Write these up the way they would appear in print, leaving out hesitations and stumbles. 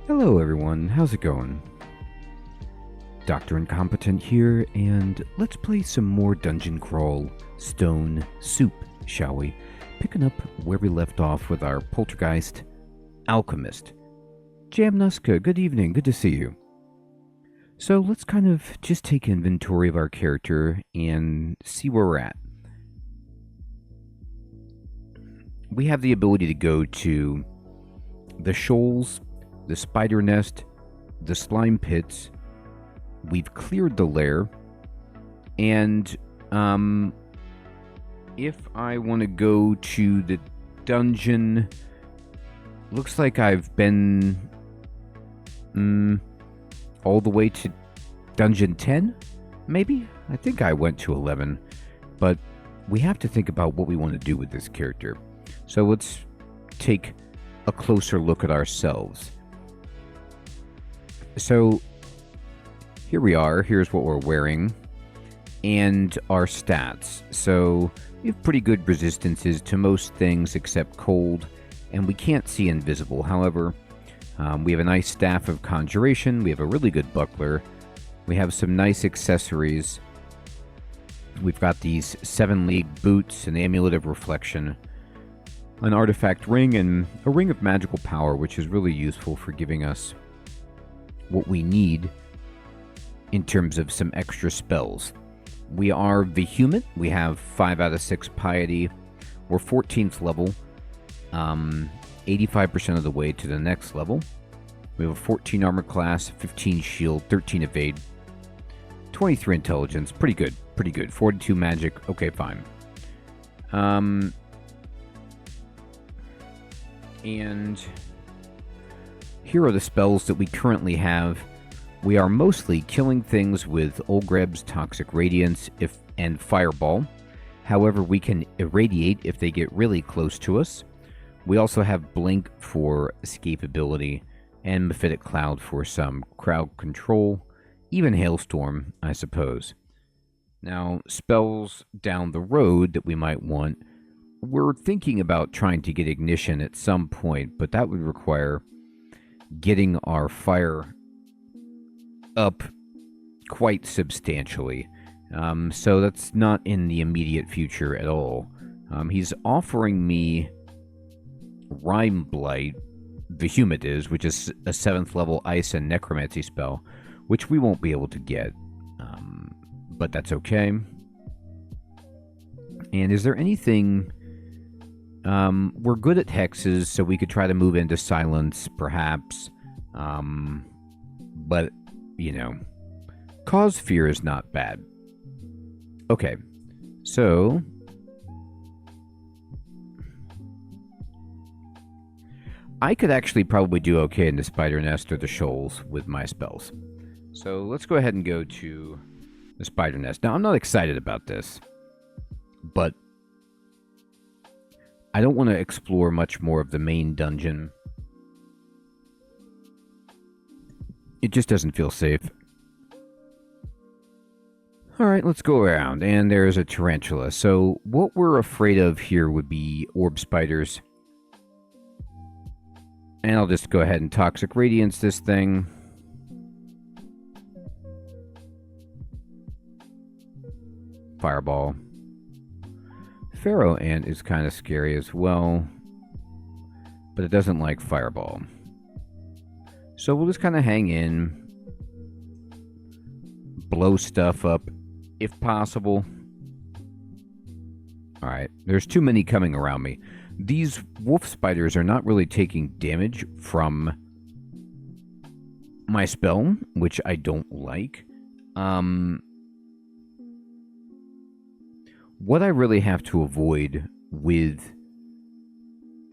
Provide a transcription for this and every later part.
Hello everyone, how's it going? Dr. Incompetent here, and let's play some more Dungeon Crawl Stone Soup, shall we? Picking up where we left off with our Poltergeist Alchemist. Jamnuska, good evening, good to see you. So let's kind of just take inventory of our character and see where we're at. We have the ability to go to the shoals, the spider nest, the slime pits. We've cleared the lair, and if I want to go to the dungeon, looks like I've been all the way to dungeon 10, maybe? I think I went to 11, but we have to think about what we want to do with this character. So let's take a closer look at ourselves. So here we are, here's what we're wearing, and our stats. So we have pretty good resistances to most things except cold, and we can't see invisible. However, we have a nice staff of conjuration, we have a really good buckler, we have some nice accessories. We've got these 7-league boots, an amulet of reflection, an artifact ring, and a ring of magical power, which is really useful for giving us what we need in terms of some extra spells. We are Vehement. We have 5 out of 6 piety. We're 14th level, 85% of the way to the next level. We have a 14 armor class, 15 shield, 13 evade, 23 intelligence. Pretty good, pretty good. 42 magic. Okay, fine. And here are the spells that we currently have. We are mostly killing things with Olgreb's Toxic Radiance and Fireball. However, we can irradiate if they get really close to us. We also have Blink for escapability and Mephitic Cloud for some crowd control. Even Hailstorm, I suppose. Now, spells down the road that we might want. We're thinking about trying to get Ignition at some point, but that would require getting our fire up quite substantially. So that's not in the immediate future at all. He's offering me Rime Blight, Vehement is, which is a 7th level ice and necromancy spell, which we won't be able to get. But that's okay. And is there anything... we're good at hexes, so we could try to move into silence, perhaps. But, you know, cause fear is not bad. Okay, so... I could actually probably do okay in the spider nest or the shoals with my spells. So let's go ahead and go to the spider nest. Now, I'm not excited about this, but I don't want to explore much more of the main dungeon. It just doesn't feel safe. Alright, let's go around. And there's a tarantula. So what we're afraid of here would be orb spiders. And I'll just go ahead and Toxic Radiance this thing. Fireball. Pharaoh Ant is kind of scary as well, but it doesn't like Fireball. So we'll just kind of hang in, blow stuff up if possible. Alright, there's too many coming around me. These wolf spiders are not really taking damage from my spell, which I don't like. What I really have to avoid with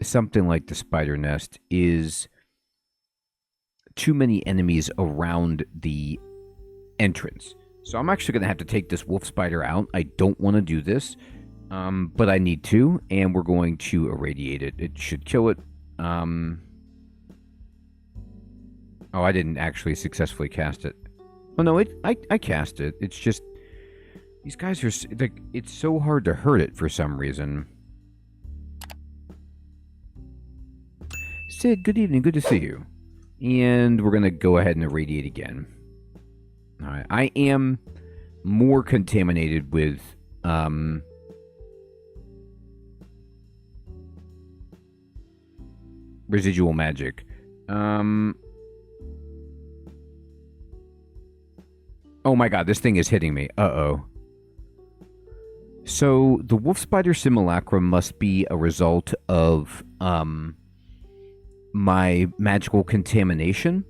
something like the spider nest is too many enemies around the entrance. So I'm actually going to have to take this wolf spider out. I don't want to do this, but I need to, and we're going to irradiate it. It should kill it. Oh, I didn't actually successfully cast it. Oh, no, I cast it. It's just... These guys are... like, it's so hard to hurt it for some reason. Sid, good evening. Good to see you. And we're going to go ahead and irradiate again. Alright, I am more contaminated with, residual magic. Oh my god, this thing is hitting me. Uh-oh. So, the wolf spider simulacrum must be a result of, my magical contamination.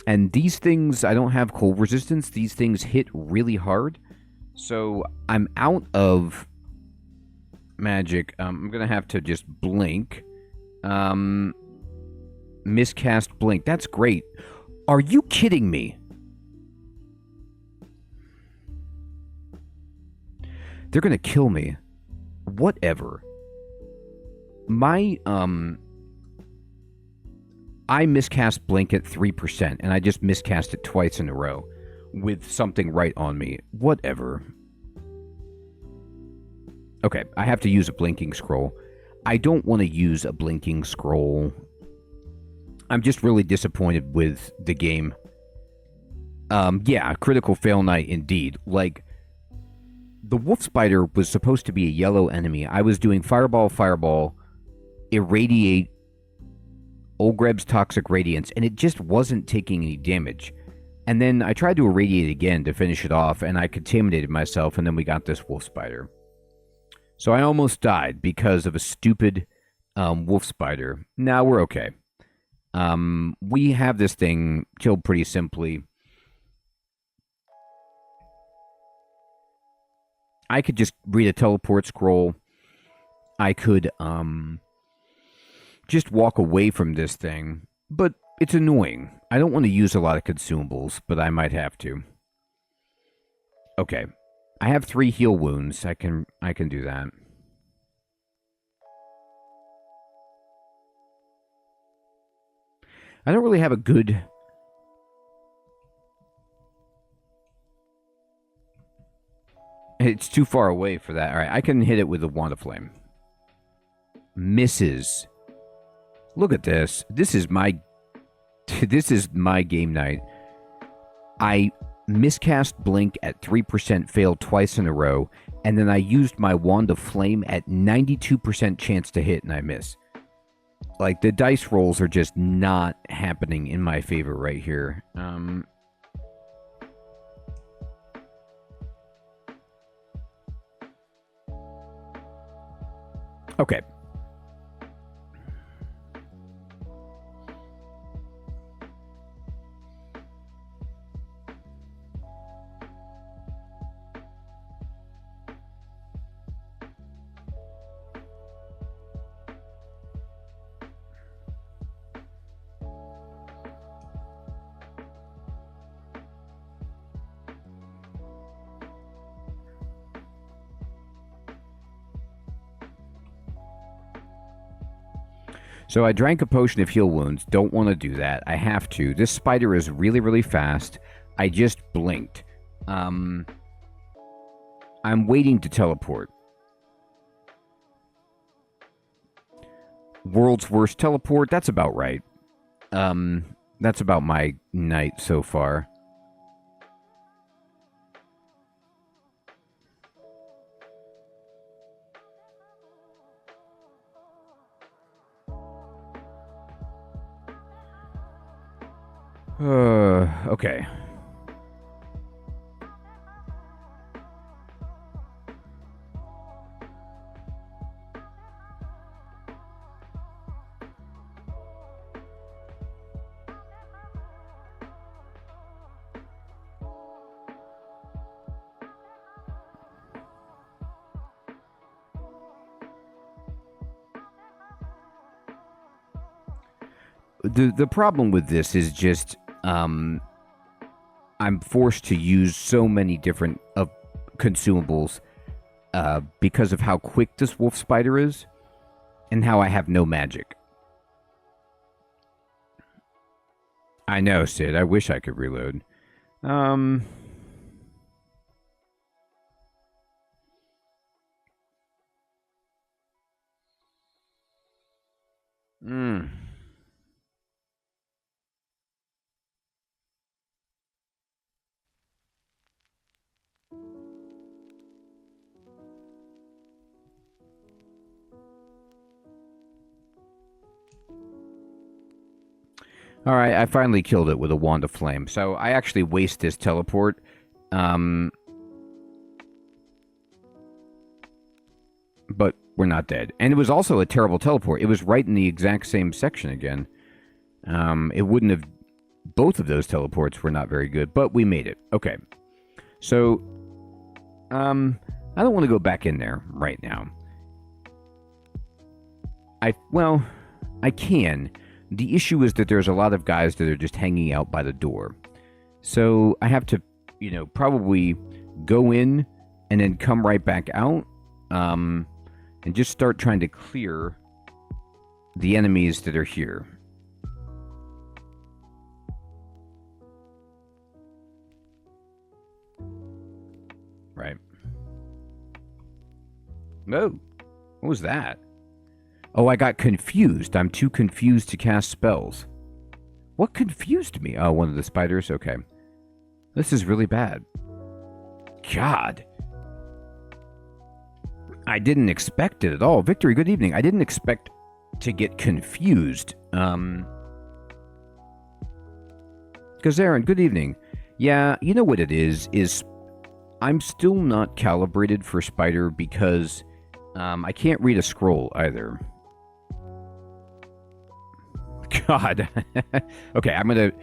And these things, I don't have cold resistance. These things hit really hard. So, I'm out of magic. I'm going to have to just blink. Miscast blink. That's great. Are you kidding me? They're gonna kill me. Whatever. I miscast blink at 3%, and I just miscast it twice in a row with something right on me. Whatever. Okay, I have to use a blinking scroll. I don't want to use a blinking scroll. I'm just really disappointed with the game. Yeah, critical fail night indeed. Like, the wolf spider was supposed to be a yellow enemy. I was doing fireball, irradiate, Olgreb's toxic radiance, and it just wasn't taking any damage. And then I tried to irradiate again to finish it off, and I contaminated myself, and then we got this wolf spider. So I almost died because of a stupid wolf spider. Now we're okay. We have this thing killed pretty simply. I could just read a teleport scroll. I could, just walk away from this thing. But it's annoying. I don't want to use a lot of consumables, but I might have to. Okay. I have 3 heal wounds. I can do that. I don't really have a good... It's too far away for that. Alright, I can hit it with a wand of flame. Misses. Look at this. This is my game night. I miscast blink at 3%, failed twice in a row, and then I used my wand of flame at 92% chance to hit, and I miss. Like, the dice rolls are just not happening in my favor right here. Okay. So I drank a potion of heal wounds. Don't want to do that. I have to. This spider is really, really fast. I just blinked. I'm waiting to teleport. World's worst teleport? That's about right. That's about my night so far. Okay. The problem with this is just I'm forced to use so many different consumables because of how quick this wolf spider is and how I have no magic. I know, Sid. I wish I could reload. Alright, I finally killed it with a wand of flame. So I actually waste this teleport. But we're not dead. And it was also a terrible teleport. It was right in the exact same section again. It wouldn't have... Both of those teleports were not very good, but we made it. Okay. So, I don't want to go back in there right now. Well, I can. The issue is that there's a lot of guys that are just hanging out by the door. So, I have to, probably go in and then come right back out. And just start trying to clear the enemies that are here. Right. Oh, what was that? Oh, I got confused. I'm too confused to cast spells. What confused me? Oh, one of the spiders? Okay. This is really bad. God. I didn't expect it at all. Victory, good evening. I didn't expect to get confused. Because Aaron, good evening. Yeah, you know what it is I'm still not calibrated for spider because I can't read a scroll either. God. Okay, I'm going to...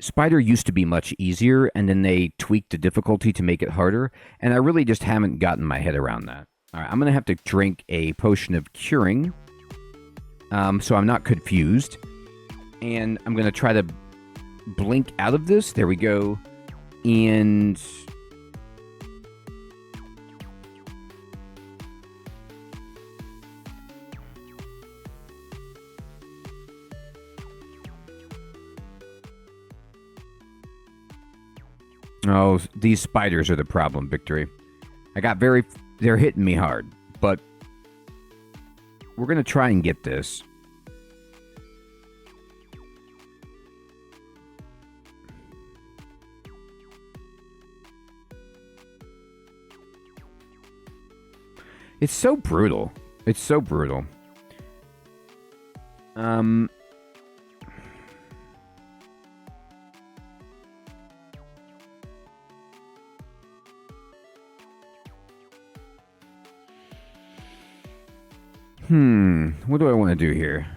Spider used to be much easier, and then they tweaked the difficulty to make it harder, and I really just haven't gotten my head around that. All right, I'm going to have to drink a potion of curing, so I'm not confused, and I'm going to try to blink out of this. There we go, and... Oh, these spiders are the problem, Victory. They're hitting me hard, but we're going to try and get this. It's so brutal. It's so brutal. What do I want to do here?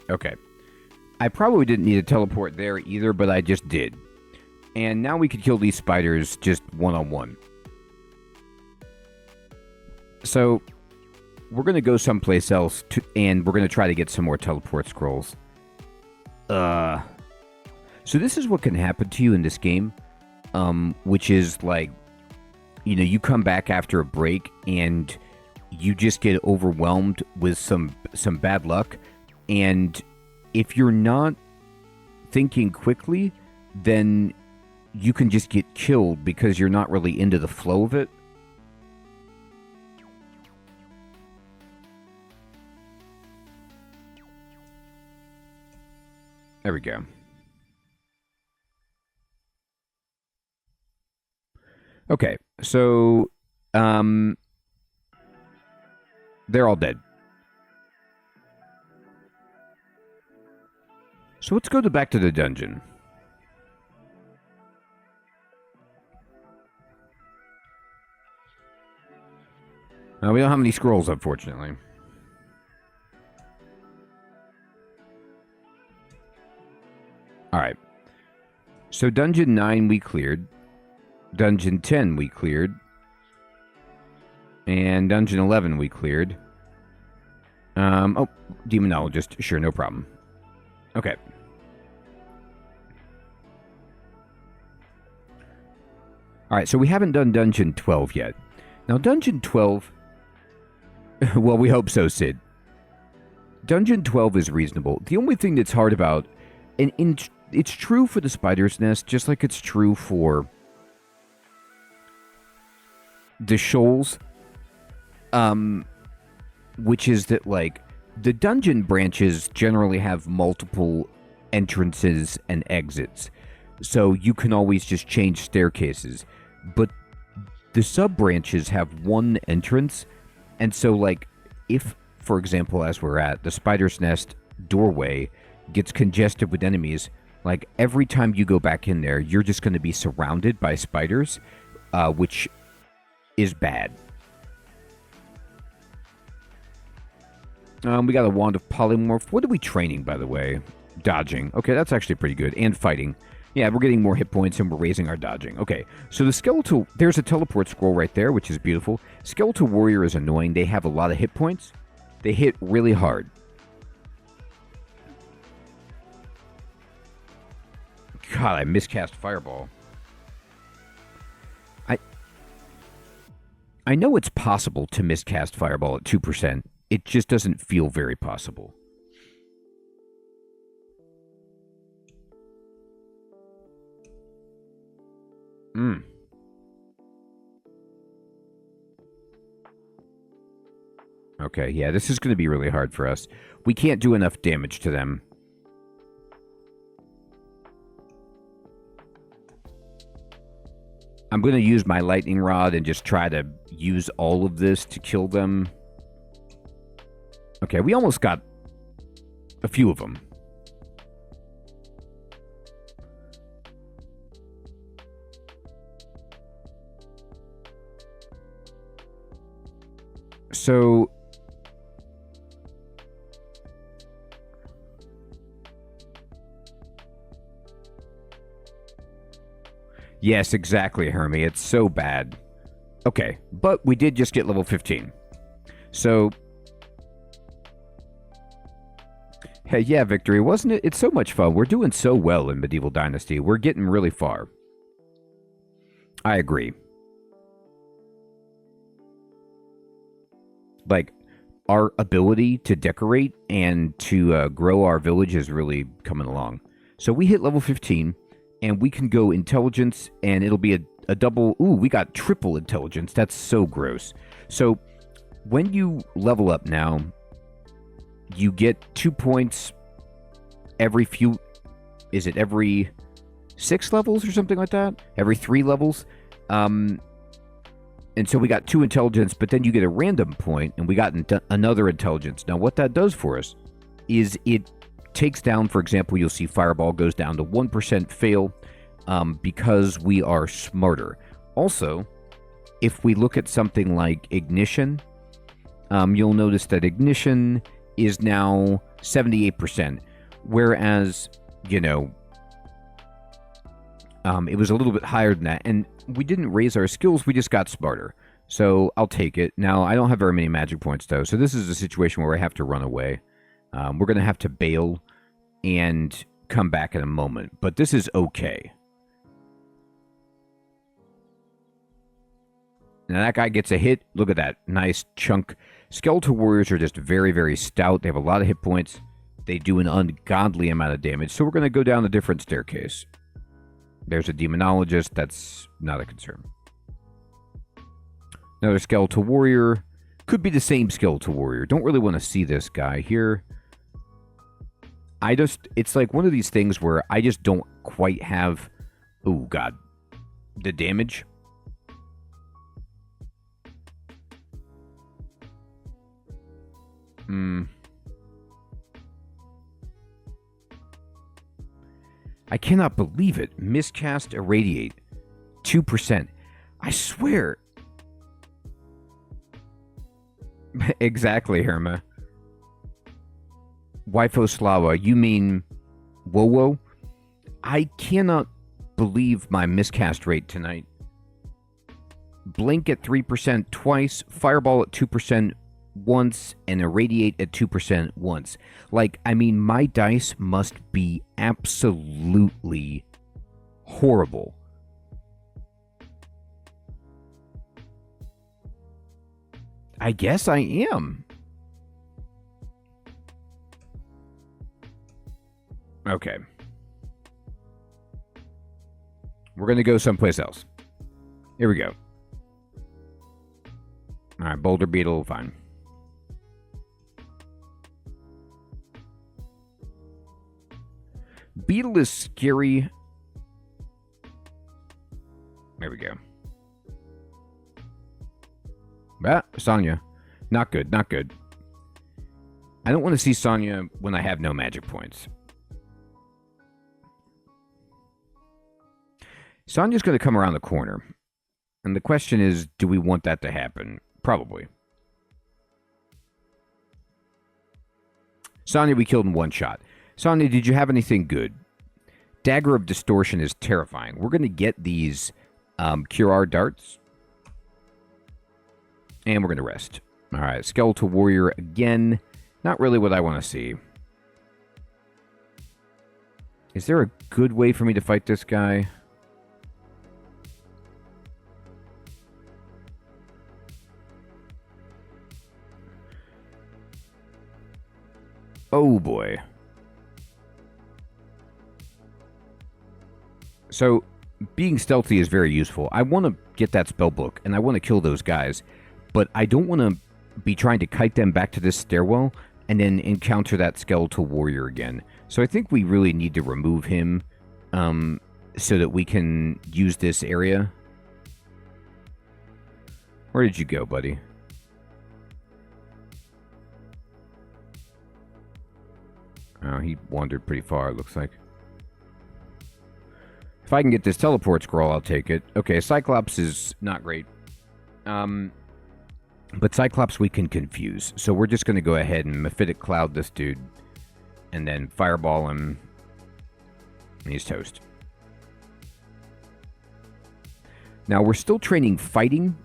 Okay. I probably didn't need to teleport there either, but I just did. And now we could kill these spiders just one-on-one. So, we're going to go someplace else, and we're going to try to get some more teleport scrolls. So this is what can happen to you in this game, which is like, you come back after a break, and you just get overwhelmed with some bad luck, and if you're not thinking quickly, then you can just get killed because you're not really into the flow of it. There we go. Okay, so they're all dead. So let's go back to the dungeon. We don't have any scrolls, unfortunately. Alright. So Dungeon 9 we cleared. Dungeon 10 we cleared. And Dungeon 11 we cleared. Oh, Demonologist. Sure, no problem. Okay. Alright, so we haven't done Dungeon 12 yet. Now, Dungeon 12... well, we hope so, Sid. Dungeon 12 is reasonable. The only thing that's hard about And it's true for the spider's nest, just like it's true for the shoals. Which is that, like, the dungeon branches generally have multiple entrances and exits. So you can always just change staircases. But the sub-branches have one entrance. And so, like, if, for example, as we're at, the spider's nest doorway gets congested with enemies, like, every time you go back in there, you're just going to be surrounded by spiders, which is bad. We got a wand of polymorph. What are we training, by the way? Dodging. Okay, that's actually pretty good. And fighting. Yeah, we're getting more hit points and we're raising our dodging. Okay, so the skeletal... There's a teleport scroll right there, which is beautiful. Skeletal warrior is annoying. They have a lot of hit points. They hit really hard. God, I miscast fireball. I know it's possible to miscast fireball at 2%. It just doesn't feel very possible. Okay, yeah, this is going to be really hard for us. We can't do enough damage to them. I'm going to use my lightning rod and just try to use all of this to kill them. Okay, we almost got a few of them. So... Yes, exactly, Hermie. It's so bad. Okay, but we did just get level 15. So... Hey, yeah, Victory, wasn't it? It's so much fun. We're doing so well in Medieval Dynasty. We're getting really far. I agree. Like, our ability to decorate and to grow our village is really coming along. So we hit level 15, and we can go intelligence, and it'll be a double... Ooh, we got triple intelligence. That's so gross. So when you level up now... You get 2 points every few... Is it every 6 levels or something like that? Every 3 levels? And so we got 2 intelligence, but then you get a random point, and we got another intelligence. Now, what that does for us is it takes down, for example, you'll see Fireball goes down to 1% fail because we are smarter. Also, if we look at something like Ignition, you'll notice that Ignition... is now 78%, whereas, you know, it was a little bit higher than that, and we didn't raise our skills, we just got smarter. So I'll take it. Now, I don't have very many magic points, though, so this is a situation where I have to run away. We're going to have to bail and come back in a moment, but this is okay. Now, that guy gets a hit. Look at that. Nice chunk. Skeletal warriors are just very, very stout. They have a lot of hit points. They do an ungodly amount of damage. So we're going to go down a different staircase. There's a demonologist. That's not a concern. Another skeletal warrior. Could be the same skeletal warrior. Don't really want to see this guy here. It's like one of these things where I just don't quite have... Oh, God. The damage... I cannot believe it. Miscast, irradiate. 2%. I swear. Exactly, Herma. Waifoslava, you mean Wowo? I cannot believe my miscast rate tonight. Blink at 3% twice, Fireball at 2% once, and irradiate at 2% once. Like, I mean, my dice must be absolutely horrible. I guess I am. Okay. We're going to go someplace else. Here we go. All right, Boulder Beetle, fine. Beetle is scary. There we go. Ah, Sonya. Not good, not good. I don't want to see Sonya when I have no magic points. Sonya's going to come around the corner. And the question is, do we want that to happen? Probably. Sonya we killed in one shot. Sonya, did you have anything good? Dagger of Distortion is terrifying. We're going to get these Cure Our darts. And we're going to rest. All right, Skeletal Warrior again. Not really what I want to see. Is there a good way for me to fight this guy? Oh boy. So, being stealthy is very useful. I want to get that spell book, and I want to kill those guys, but I don't want to be trying to kite them back to this stairwell and then encounter that Skeletal Warrior again. So I think we really need to remove him so that we can use this area. Where did you go, buddy? Oh, he wandered pretty far, it looks like. If I can get this teleport scroll, I'll take it. Okay, Cyclops is not great. But Cyclops we can confuse. So we're just going to go ahead and Mephitic Cloud this dude. And then Fireball him. And he's toast. Now, we're still training fighting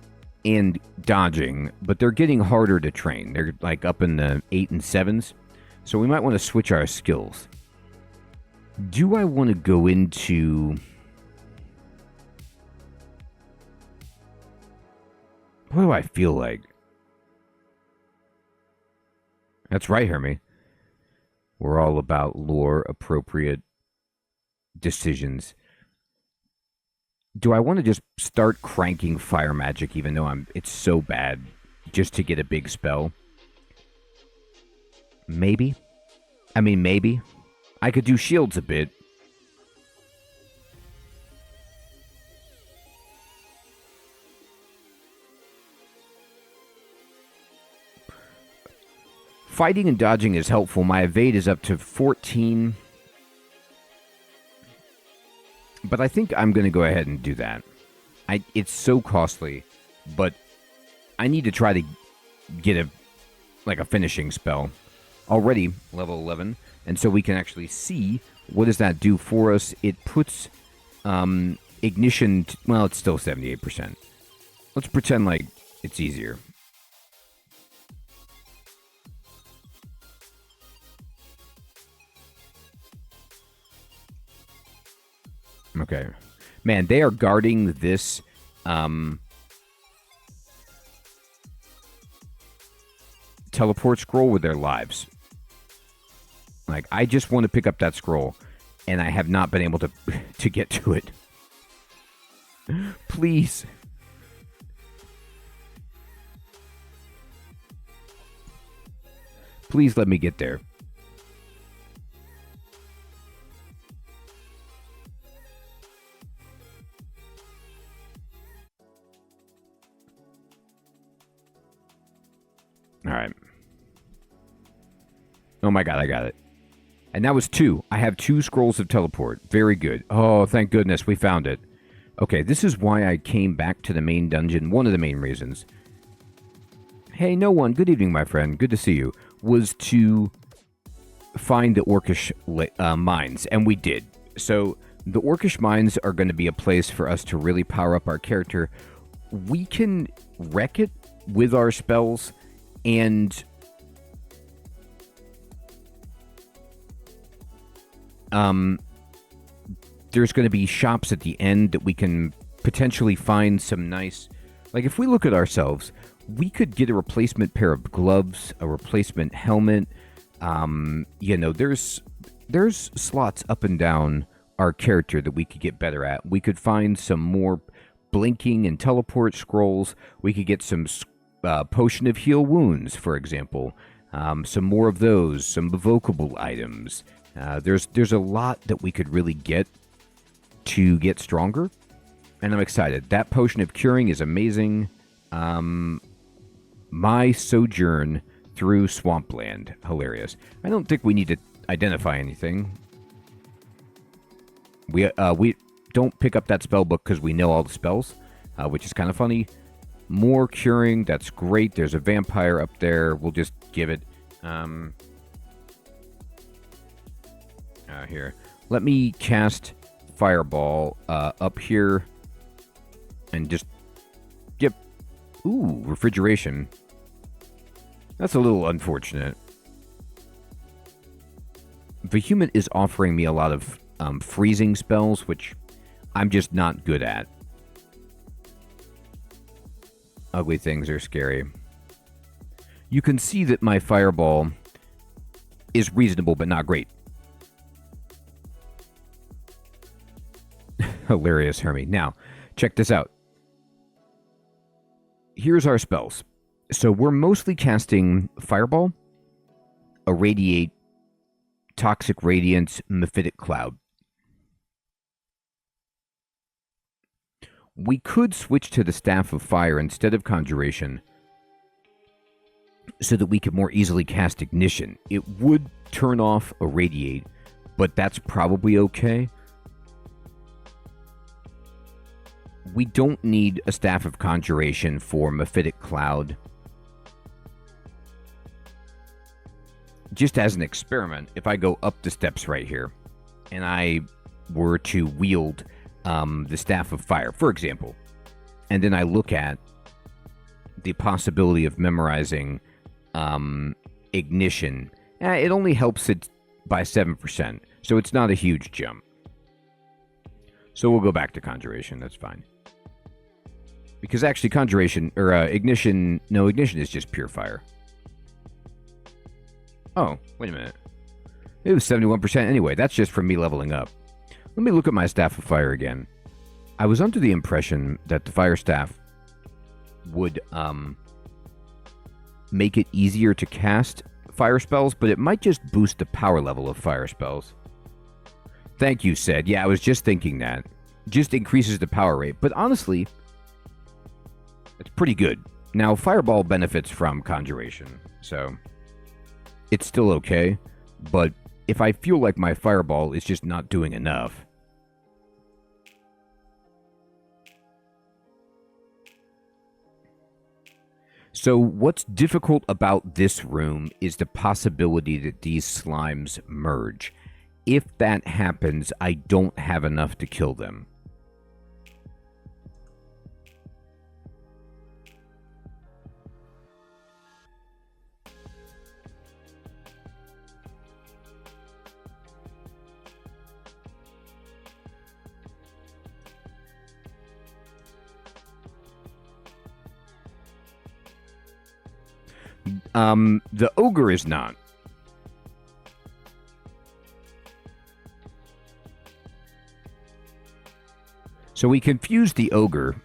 and dodging, but they're getting harder to train. They're like up in the 8 and 7s. So we might want to switch our skills. Do I want to go into... What do I feel like? That's right, Hermie. We're all about lore-appropriate decisions. Do I want to just start cranking fire magic even though it's so bad just to get a big spell? Maybe. I mean, maybe. I could do shields a bit. Fighting and dodging is helpful. My evade is up to 14. But I think I'm going to go ahead and do that. It's so costly, but I need to try to get a finishing spell. Already level 11, and so we can actually see what does that do for us. It puts ignition, well, it's still 78%. Let's pretend like it's easier. Okay. Man, they are guarding this teleport scroll with their lives. Like, I just want to pick up that scroll, and I have not been able to get to it. Please. Please let me get there. All right. Oh my god, I got it. And that was 2. I have 2 scrolls of teleport. Very good. Oh, thank goodness we found it. Okay, this is why I came back to the main dungeon. One of the main reasons. Hey, no one. Good evening, my friend. Good to see you. Was to find the Orcish mines, and we did. So the Orcish mines are going to be a place for us to really power up our character. We can wreck it with our spells, and there's going to be shops at the end that we can potentially find some nice... Like, if we look at ourselves, we could get a replacement pair of gloves, a replacement helmet. You know, there's slots up and down our character that we could get better at. We could find some more blinking and teleport scrolls. We could get some potion of heal wounds, for example. Some more of those, some evocable items. There's a lot that we could really get to get stronger, and I'm excited. That potion of curing is amazing. My sojourn through Swampland, hilarious. I don't think we need to identify anything. We don't pick up that spell book because we know all the spells, which is kind of funny. More curing, that's great. There's a vampire up there. We'll just give it. Here. Let me cast Fireball up here and just... Yep. Ooh, refrigeration. That's a little unfortunate. Vehement is offering me a lot of freezing spells, which I'm just not good at. Ugly things are scary. You can see that my Fireball is reasonable, but not great. Hilarious, Hermie. Now, check this out. Here's our spells. So we're mostly casting Fireball, Irradiate, Toxic Radiance, Mephitic Cloud. We could switch to the Staff of Fire instead of Conjuration so that we could more easily cast Ignition. It would turn off Irradiate, but that's probably okay. We don't need a Staff of Conjuration for Mephitic Cloud. Just as an experiment, if I go up the steps right here, and I were to wield the Staff of Fire, for example, and then I look at the possibility of memorizing Ignition, it only helps it by 7%, so it's not a huge jump. So we'll go back to Conjuration, that's fine. Because actually Conjuration, or Ignition, no, Ignition is just pure fire. Oh, wait a minute. It was 71% anyway. That's just from me leveling up. Let me look at my Staff of Fire again. I was under the impression that the Fire Staff would make it easier to cast fire spells, but it might just boost the power level of fire spells. Thank you, Sid. Yeah, I was just thinking that. Just increases the power rate. But honestly, it's pretty good. Now, Fireball benefits from Conjuration, so it's still okay, but if I feel like my Fireball is just not doing enough, so what's difficult about this room is the possibility that these slimes merge. If that happens, I don't have enough to kill them. The ogre is not. So we confused the ogre.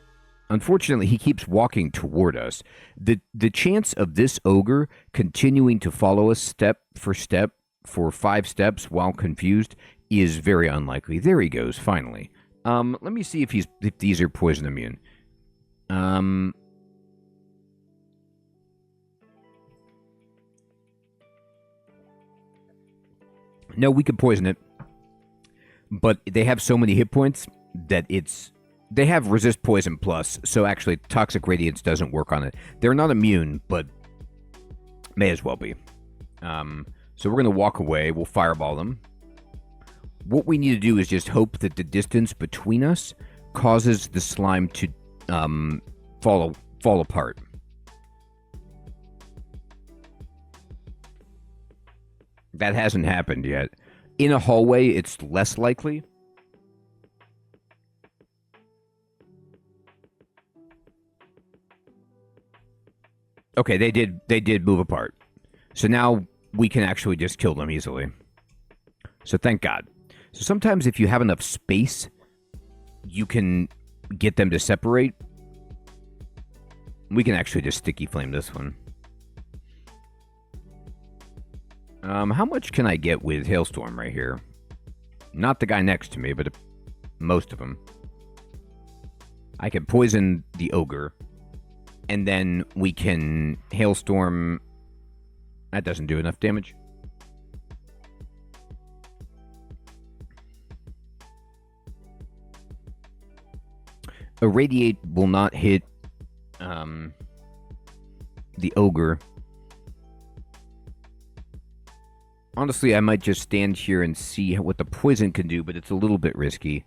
Unfortunately, he keeps walking toward us. The chance of this ogre continuing to follow us step for 5 steps while confused is very unlikely. There he goes, finally. Let me see if these are poison immune. No, we could poison it, but they have so many hit points that they have resist poison plus, so actually toxic radiance doesn't work on it. They're not immune, but may as well be. So we're going to walk away. We'll fireball them. What we need to do is just hope that the distance between us causes the slime to fall apart. That hasn't happened yet. In a hallway, it's less likely. Okay, they did move apart. So now we can actually just kill them easily. So thank God. So sometimes if you have enough space, you can get them to separate. We can actually just sticky flame this one. How much can I get with Hailstorm right here? Not the guy next to me, but most of them. I can poison the ogre, and then we can Hailstorm. That doesn't do enough damage. Irradiate will not hit the ogre. Honestly, I might just stand here and see what the poison can do, but it's a little bit risky.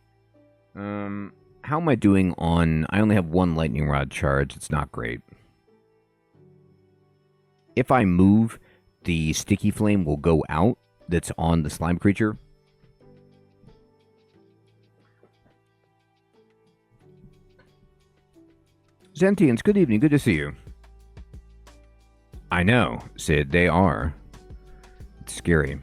How am I doing on... I only have one lightning rod charge. It's not great. If I move, the sticky flame will go out that's on the slime creature. Zentians, good evening. Good to see you. I know, Sid. They are. It's scary.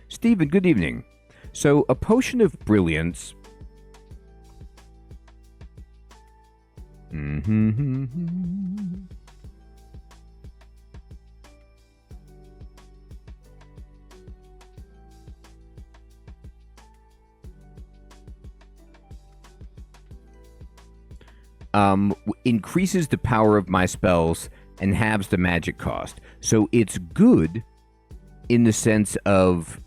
Stephen, good evening. So, a potion of brilliance... increases the power of my spells and halves the magic cost. So it's good in the sense of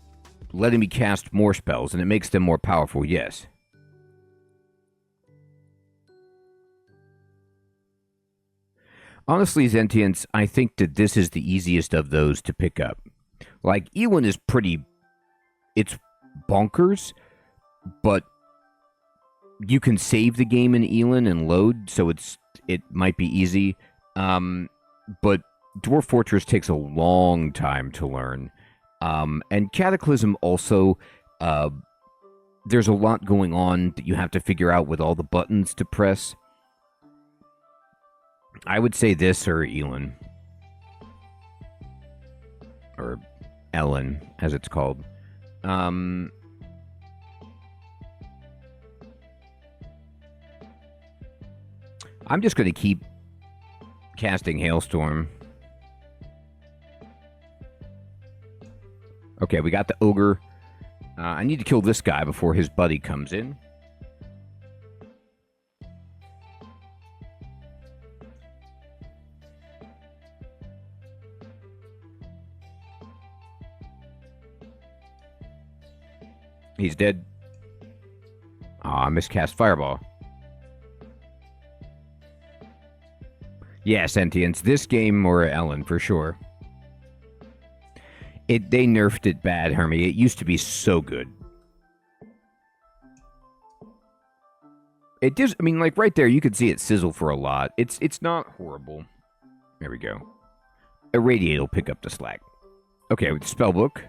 letting me cast more spells, and it makes them more powerful, yes. Honestly, Zentians, I think that this is the easiest of those to pick up. Like, Ewan is pretty... It's bonkers, but you can save the game in Elin and load, so it might be easy. But Dwarf Fortress takes a long time to learn. And Cataclysm also, there's a lot going on that you have to figure out with all the buttons to press. I would say this or Elin. Or Ellen, as it's called. I'm just going to keep casting Hailstorm. Okay, we got the ogre. I need to kill this guy before his buddy comes in. He's dead. I miscast Fireball. Yeah, Sentience. This game or Ellen, for sure. They nerfed it bad, Hermie. It used to be so good. It does, I mean, like, right there, you can see it sizzle for a lot. It's not horrible. There we go. Irradiate will pick up the slack. Okay, with the spellbook,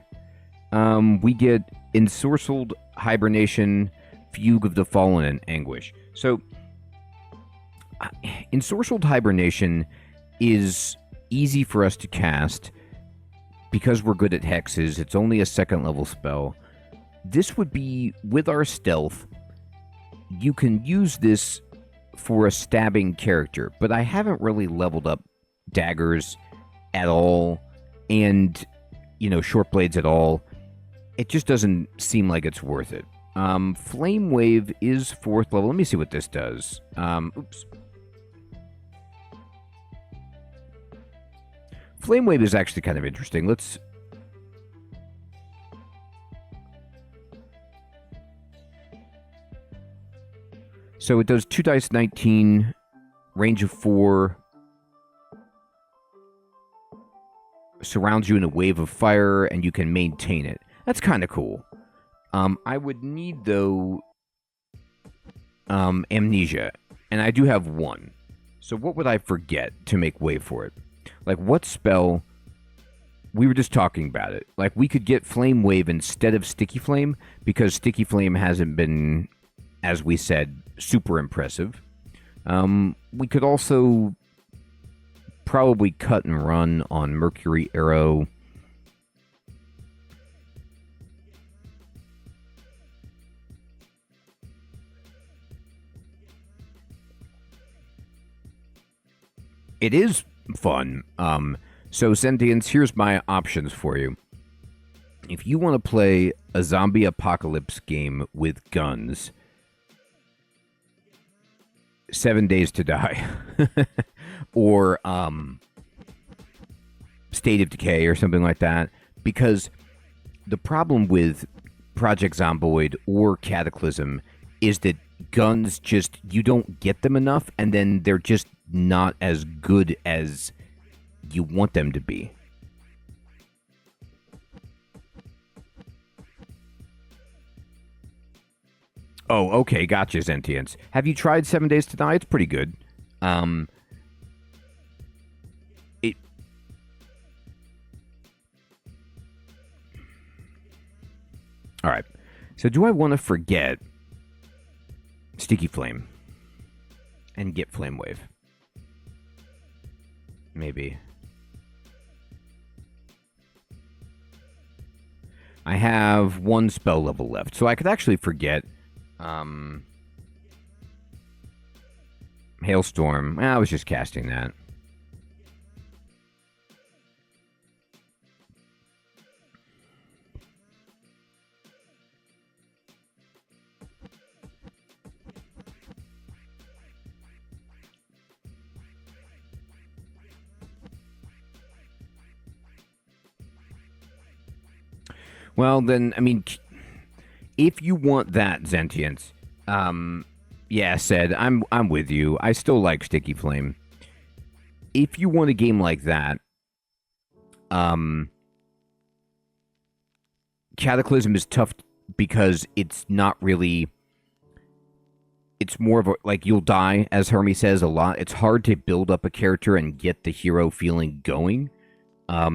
we get Ensorcelled Hibernation, Fugue of the Fallen, and Anguish. So, Ensorcelled Hibernation is easy for us to cast because we're good at hexes. It's only a second level spell. This would be, with our stealth, you can use this for a stabbing character, but I haven't really leveled up daggers at all, and, you know, short blades at all. It just doesn't seem like it's worth it. Flame Wave is 4th level. Let me see what this does. Oops. Flame Wave is actually kind of interesting. Let's... So it does 2 dice 19, range of 4, surrounds you in a wave of fire, and you can maintain it. That's kind of cool. I would need, though, Amnesia, and I do have 1. So what would I forget to make way for it? Like, what spell... We were just talking about it. Like, we could get Flame Wave instead of Sticky Flame, because Sticky Flame hasn't been, as we said, super impressive. We could also probably cut and run on Mercury Arrow. It is fun. So, Sentience, here's my options for you. If you want to play a zombie apocalypse game with guns, 7 Days to Die, or State of Decay, or something like that, because the problem with Project Zomboid or Cataclysm is that guns just, you don't get them enough, and then they're just not as good as you want them to be. Oh, okay, gotcha, Sentience. Have you tried 7 Days to Die? It's pretty good. All right. So do I want to forget Sticky Flame and get Flame Wave? Maybe. I have one spell level left, so I could actually forget Hailstorm. I was just casting that. Well, then, I mean, if you want that, Sentience, yeah, Said, I'm with you. I still like Sticky Flame. If you want a game like that, Cataclysm is tough because it's not really... It's more of a, like, you'll die, as Hermie says, a lot. It's hard to build up a character and get the hero feeling going,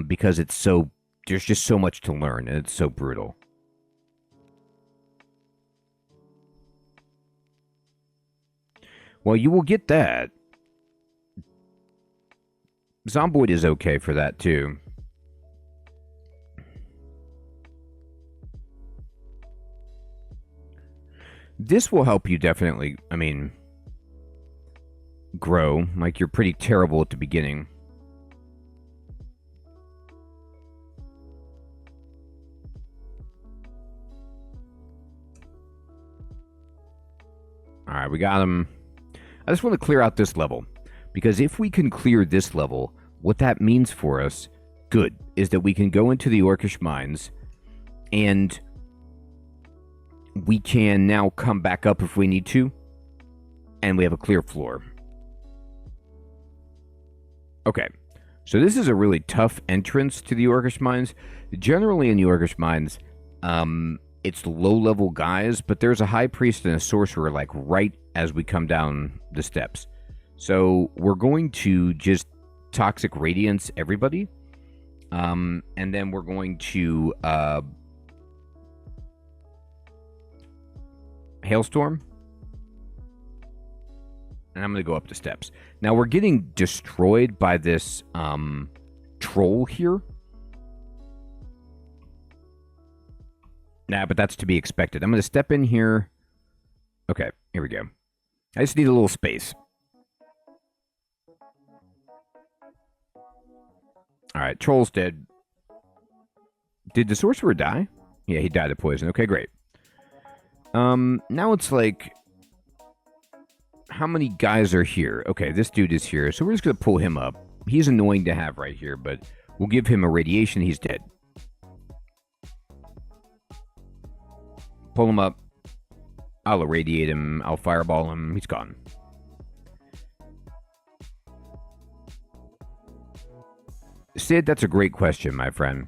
because it's so... There's just so much to learn, and it's so brutal. Well, you will get that. Zomboid is okay for that, too. This will help you definitely, I mean, grow. Like, you're pretty terrible at the beginning. Alright, we got him. I just want to clear out this level, because if we can clear this level, what that means for us, good, is that we can go into the Orcish Mines, and we can now come back up if we need to, and we have a clear floor. Okay, so this is a really tough entrance to the Orcish Mines. Generally in the Orcish Mines, it's low-level guys, but there's a high priest and a sorcerer, like, right as we come down the steps. So we're going to just Toxic Radiance everybody, and then we're going to Hailstorm, and I'm going to go up the steps. Now we're getting destroyed by this troll here. Nah, but that's to be expected. I'm going to step in here. Okay, here we go. I just need a little space. Alright, troll's dead. Did the sorcerer die? Yeah, he died of poison. Okay, great. Now it's like... How many guys are here? Okay, this dude is here, so we're just going to pull him up. He's annoying to have right here, but we'll give him a radiation. He's dead. Pull him up. I'll irradiate him. I'll fireball him. He's gone. Sid, that's a great question, my friend.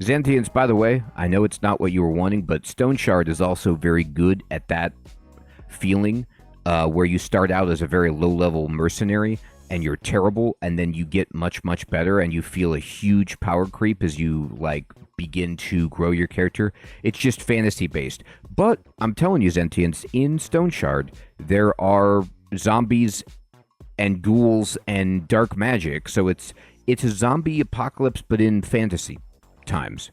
Sentience, by the way, I know it's not what you were wanting, but Stone Shard is also very good at that feeling, where you start out as a very low-level mercenary, and you're terrible, and then you get much, much better, and you feel a huge power creep as you, like, begin to grow your character. It's just fantasy-based. But I'm telling you, Zentians, in Stone Shard, there are zombies and ghouls and dark magic, so it's a zombie apocalypse, but in fantasy times.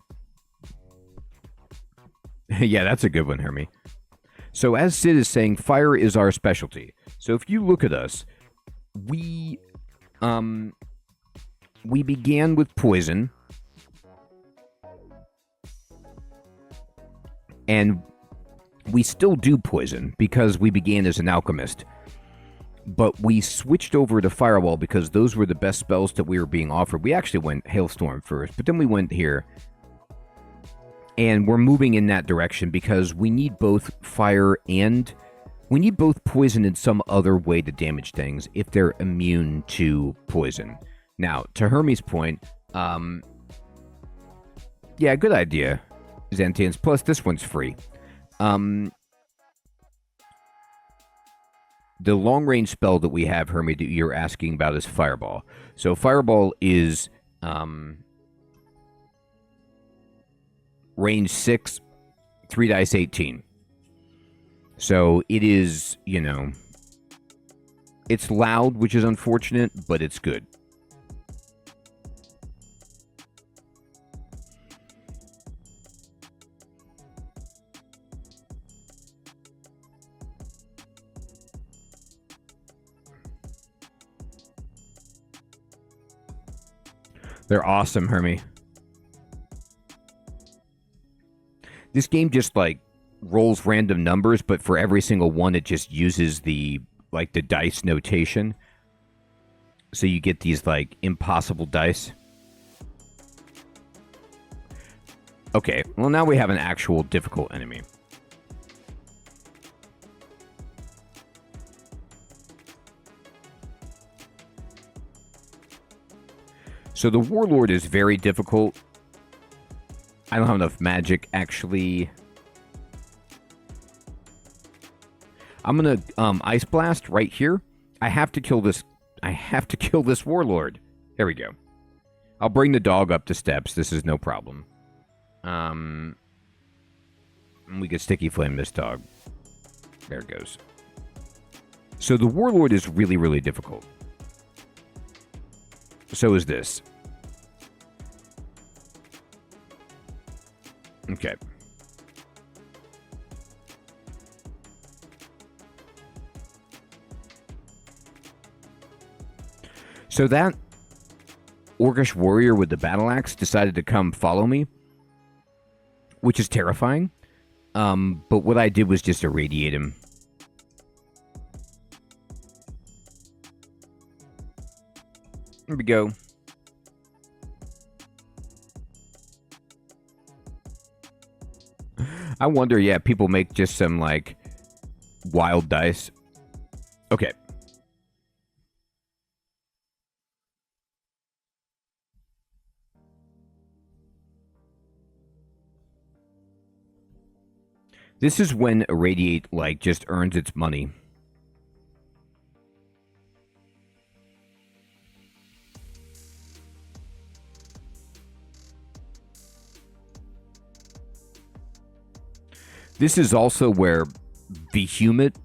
Yeah, that's a good one, Hermie. So as Sid is saying, fire is our specialty. So if you look at us, we began with poison, and we still do poison because we began as an alchemist. But we switched over to Fireball because those were the best spells that we were being offered. We actually went Hailstorm first, but then we went here. And we're moving in that direction because we need both fire and... we need both poison and some other way to damage things if they're immune to poison. Now, to Hermes' point, yeah, good idea, Zentians. Plus, this one's free. The long-range spell that we have, Hermes, that you're asking about is Fireball. So Fireball is range 6, 3 dice 18. So it is, you know, it's loud, which is unfortunate, but it's good. They're awesome, Hermie. This game just, like, rolls random numbers, but for every single one, it just uses the, like, the dice notation. So you get these, like, impossible dice. Okay, well, now we have an actual difficult enemy. So the Warlord is very difficult. I don't have enough magic, actually. I'm gonna Ice Blast right here. I have to kill this. I have to kill this Warlord. There we go. I'll bring the dog up the steps. This is no problem. We can Sticky Flame this dog. There it goes. So the Warlord is really, really difficult. So is this. Okay. So that Orcish warrior with the battle axe decided to come follow me, which is terrifying. But what I did was just irradiate him. There we go. I wonder, yeah, people make just some, like, wild dice. Okay. This is when Irradiate, like, just earns its money. This is also where Vehumit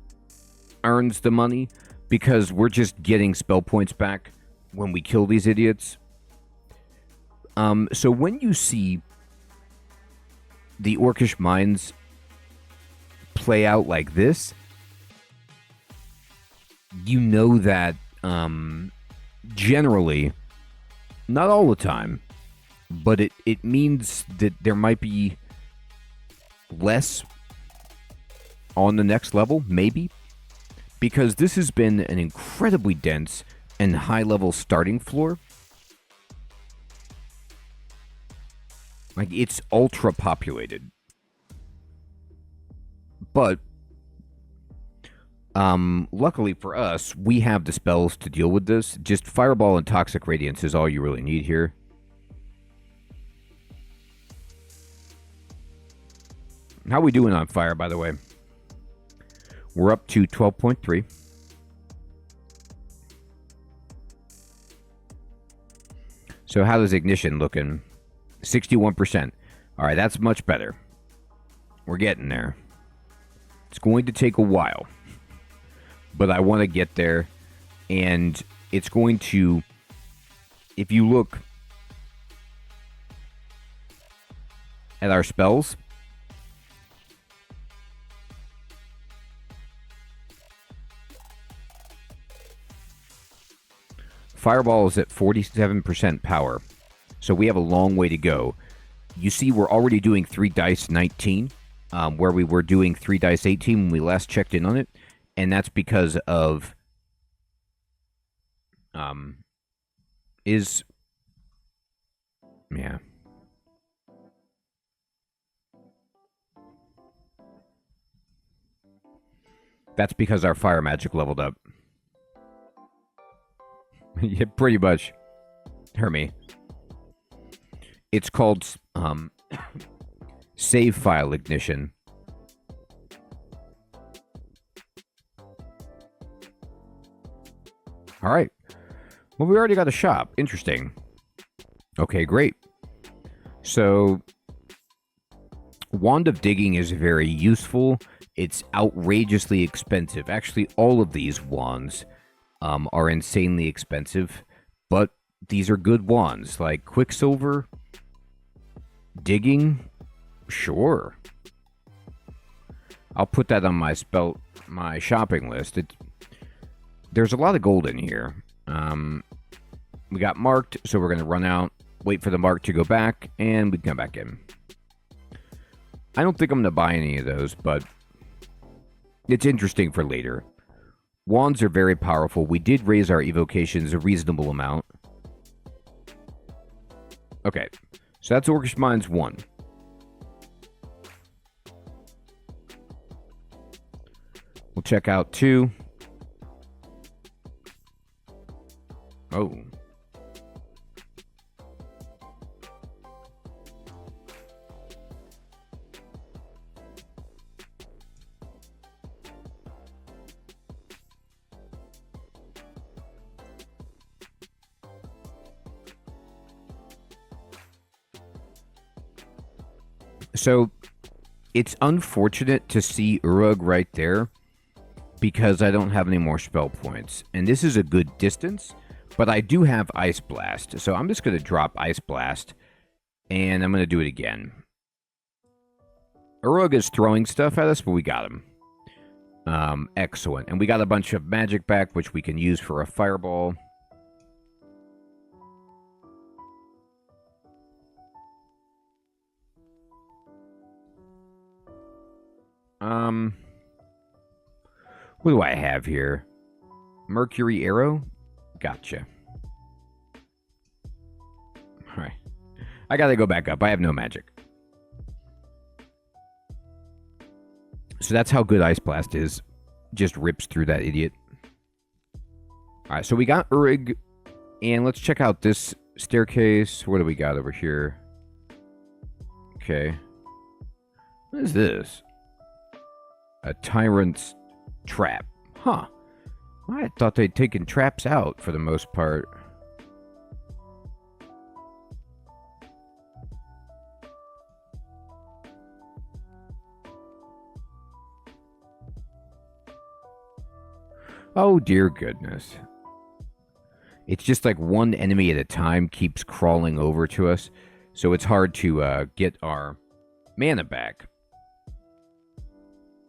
earns the money, because we're just getting spell points back when we kill these idiots. So when you see the Orcish mines play out like this, you know that generally, not all the time, but it means that there might be less on the next level, maybe, because this has been an incredibly dense and high-level starting floor. Like, it's ultra-populated. But, luckily for us, we have the spells to deal with this. Just Fireball and Toxic Radiance is all you really need here. How are we doing on fire, by the way? We're up to 12.3. So how does ignition looking? 61%. All right, that's much better. We're getting there. It's going to take a while, but I want to get there, and it's going to, if you look at our spells, Fireball is at 47% power, so we have a long way to go. You see, we're already doing 3 dice 19, where we were doing 3 dice 18 when we last checked in on it, and that's because of yeah. That's because our fire magic leveled up. Yeah, pretty much. Hermie. It's called save file ignition. All right. Well, we already got a shop. Interesting. Okay, great. So, Wand of Digging is very useful. It's outrageously expensive. Actually, all of these wands are insanely expensive, but these are good wands. Like Quicksilver, Digging, sure. I'll put that on my shopping list. There's a lot of gold in here. We got marked, so we're going to run out, wait for the mark to go back, and we can come back in. I don't think I'm going to buy any of those, but it's interesting for later. Wands are very powerful. We did raise our evocations a reasonable amount. Okay, so that's Orcish Mines 1. We'll check out 2. Oh. So, it's unfortunate to see Urug right there because I don't have any more spell points. And this is a good distance, but I do have Ice Blast. So I'm just going to drop Ice Blast, and I'm going to do it again. Urug is throwing stuff at us, but we got him. Excellent. And we got a bunch of magic back, which we can use for a fireball. What do I have here? Mercury Arrow? Gotcha. Alright. I gotta go back up. I have no magic. So that's how good Ice Blast is. Just rips through that idiot. Alright, so we got Urig. And let's check out this staircase. What do we got over here? Okay. What is this? A Tyrant's Trap. Huh. I thought they'd taken traps out for the most part. Oh, dear goodness. It's just like one enemy at a time keeps crawling over to us, so it's hard to get our mana back.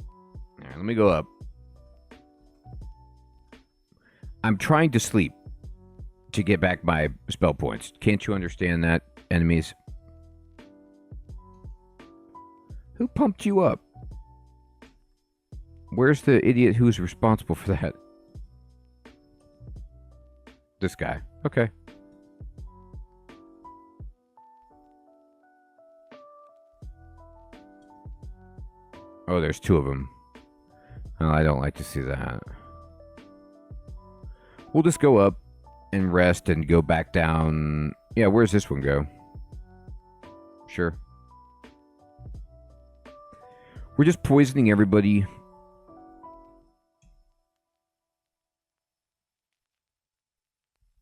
All right, let me go up. I'm trying to sleep to get back my spell points. Can't you understand that, enemies? Who pumped you up? Where's the idiot who's responsible for that? This guy. Okay. Oh, there's 2 of them. Oh, I don't like to see that. We'll just go up and rest and go back down. Yeah, where's this one go? Sure. We're just poisoning everybody.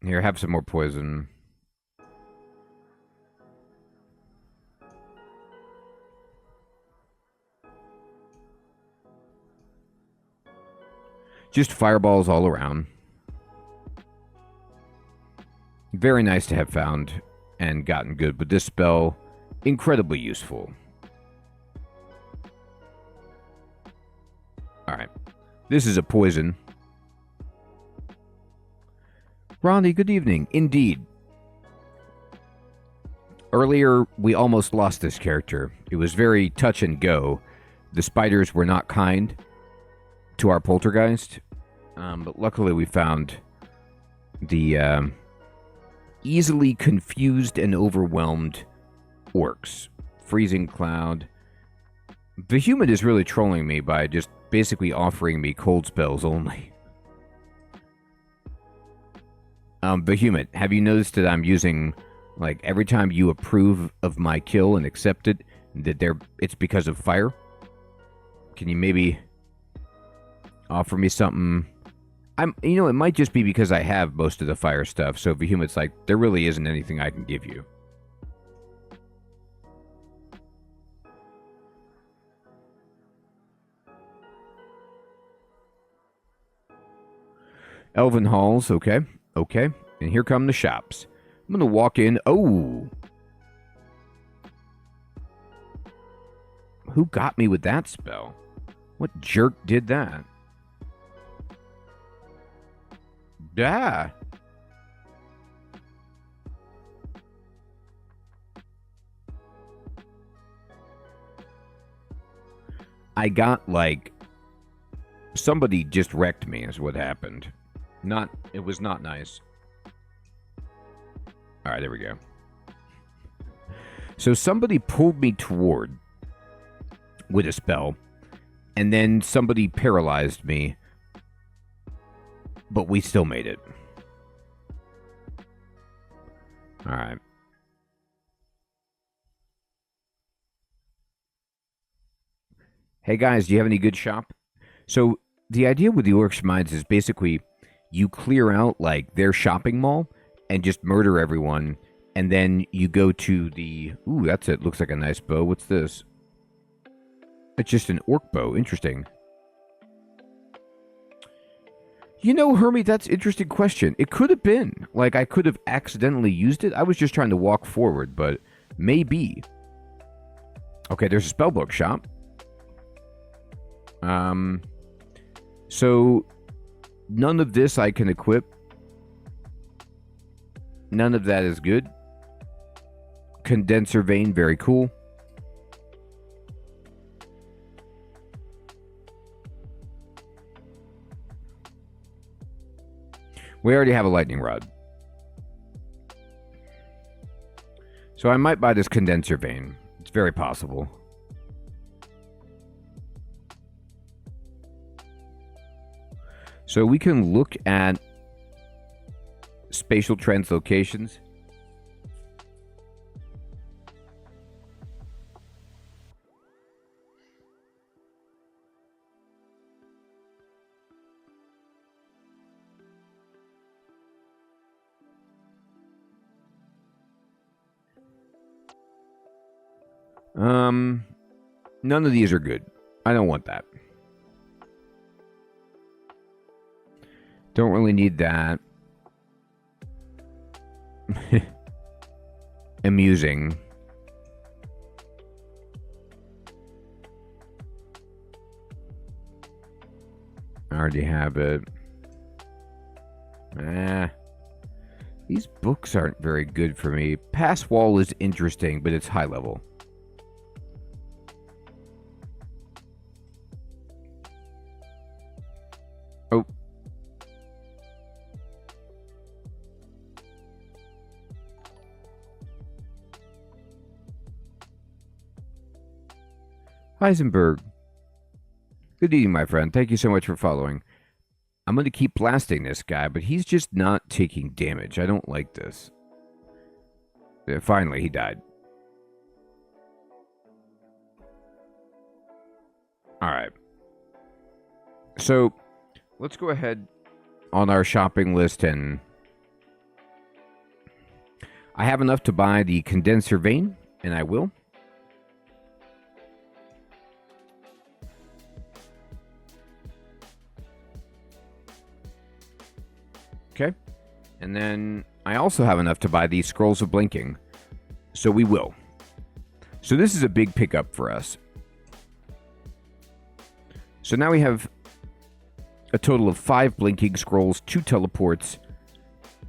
Here, have some more poison. Just fireballs all around. Very nice to have found and gotten good, but this spell, incredibly useful. Alright. This is a poison. Ronnie, good evening. Indeed. Earlier, we almost lost this character. It was very touch and go. The spiders were not kind to our Poltergeist, but luckily we found the easily confused and overwhelmed orcs. Freezing Cloud. The human is really trolling me by just basically offering me cold spells only. The human, have you noticed that I'm using, like, every time you approve of my kill and accept it, that it's because of fire? Can you maybe offer me something? It might just be because I have most of the fire stuff, so Behemoth's like, there really isn't anything I can give you. Elven Halls, okay. Okay. And here come the shops. I'm gonna walk in. Oh! Who got me with that spell? What jerk did that? Yeah. I got, like... Somebody just wrecked me is what happened. It was not nice. Alright, there we go. So somebody pulled me toward with a spell, and then somebody paralyzed me, but we still made it. Alright. Hey guys, do you have any good shop? So, the idea with the Orcs Mines is basically you clear out, like, their shopping mall and just murder everyone, and then you go to the... Ooh, that's it. Looks like a nice bow. What's this? It's just an orc bow. Interesting. You know, Hermie, that's an interesting question. It could have been. Like, I could have accidentally used it. I was just trying to walk forward, but maybe. Okay, there's a spellbook shop. So, none of this I can equip. None of that is good. Condenser vein, very cool. We already have a lightning rod. So I might buy this condenser vein. It's very possible. So we can look at spatial translocations. None of these are good. I don't want that. Don't really need that. Amusing. I already have it. These books aren't very good for me. Pass Wall is interesting, but it's high level. Oh. Heisenberg. Good evening, my friend. Thank you so much for following. I'm going to keep blasting this guy, but he's just not taking damage. I don't like this. Finally, he died. Alright. So, let's go ahead on our shopping list, and I have enough to buy the condenser vein, and I will. And then I also have enough to buy these Scrolls of Blinking. So we will. So this is a big pickup for us. So now we have a total of 5 Blinking Scrolls, 2 Teleports,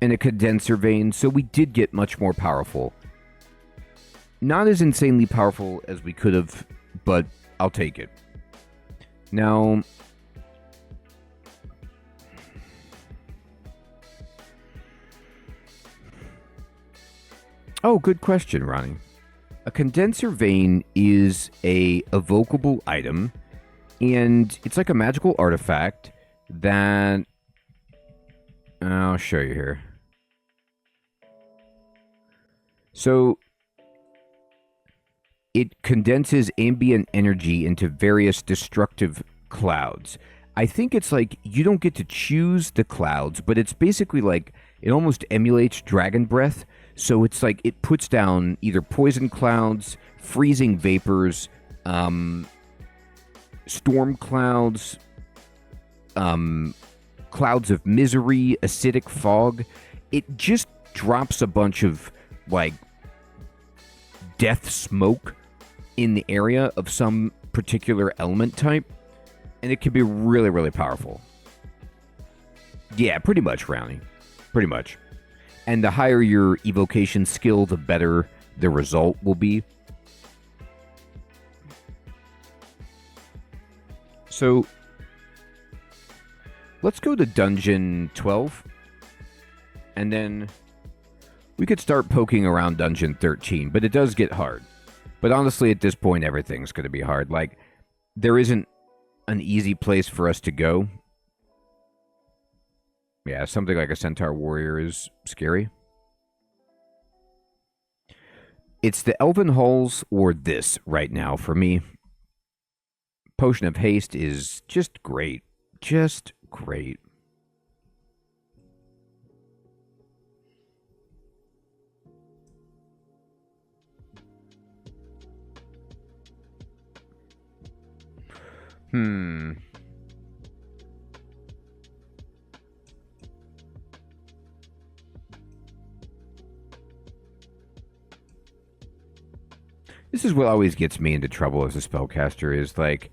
and a Condenser Vein. So we did get much more powerful. Not as insanely powerful as we could have, but I'll take it. Now, oh, good question, Ronnie. A Condenser Vein is a evocable item, and it's like a magical artifact that I'll show you here. So it condenses ambient energy into various destructive clouds. I think it's like you don't get to choose the clouds, but it's basically like it almost emulates dragon breath. So it's like it puts down either poison clouds, freezing vapors, storm clouds, clouds of misery, acidic fog. It just drops a bunch of like death smoke in the area of some particular element type, and it can be really, really powerful. Yeah, pretty much, Rowney. Pretty much. And the higher your evocation skill, the better the result will be. So, let's go to Dungeon 12, and then we could start poking around Dungeon 13, but it does get hard. But honestly, at this point, everything's going to be hard. Like, there isn't an easy place for us to go. Yeah, something like a Centaur Warrior is scary. It's the Elven Halls or this right now for me. Potion of Haste is just great. Just great. This is what always gets me into trouble as a spellcaster is like,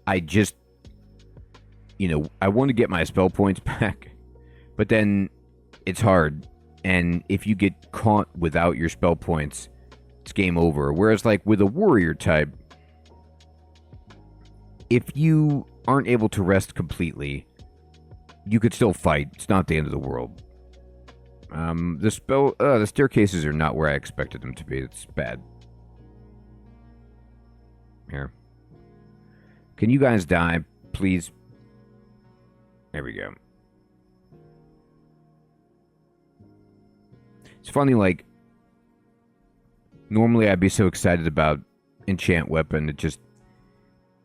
I just, I want to get my spell points back, but then it's hard. And if you get caught without your spell points, it's game over. Whereas like with a warrior type, if you aren't able to rest completely, you could still fight. It's not the end of the world. The staircases are not where I expected them to be. It's bad. Here. Can you guys die, please? There we go. It's funny, like, normally I'd be so excited about Enchant Weapon. It just,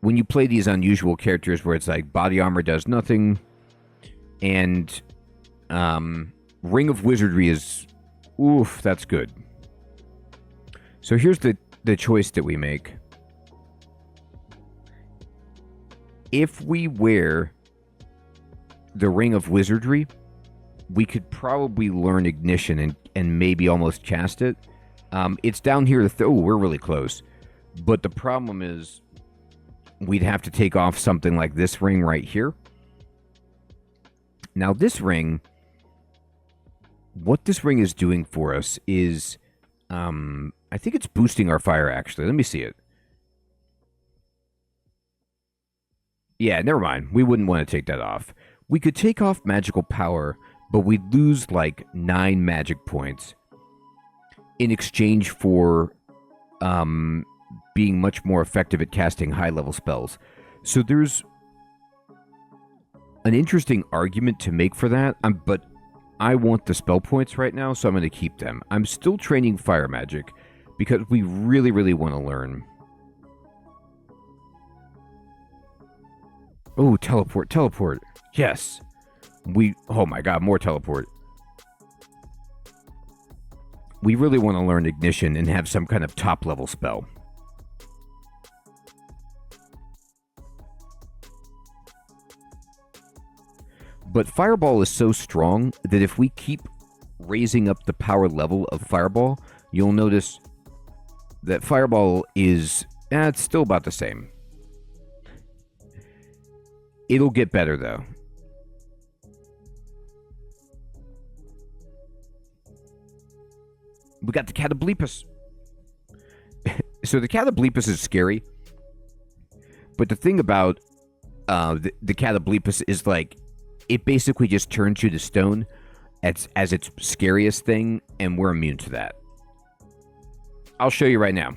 when you play these unusual characters where it's like body armor does nothing, and Ring of Wizardry is, oof, that's good. So here's the choice that we make. If we wear the Ring of Wizardry, we could probably learn Ignition and maybe almost cast it. It's down here. Oh, we're really close. But the problem is we'd have to take off something like this ring right here. Now, this ring, what this ring is doing for us is, I think it's boosting our fire, actually. Let me see it. Yeah, never mind. We wouldn't want to take that off. We could take off magical power, but we'd lose like 9 magic points in exchange for being much more effective at casting high-level spells. So there's an interesting argument to make for that, but I want the spell points right now, so I'm going to keep them. I'm still training fire magic because we really, really want to learn. Oh, teleport. Yes. Oh my god, more teleport. We really want to learn Ignition and have some kind of top-level spell. But Fireball is so strong that if we keep raising up the power level of Fireball, you'll notice that Fireball is, it's still about the same. It'll get better, though. We got the Catoblepus. So the Catoblepus is scary. But the thing about the Catoblepus is, like, it basically just turns you to stone as its scariest thing, and we're immune to that. I'll show you right now.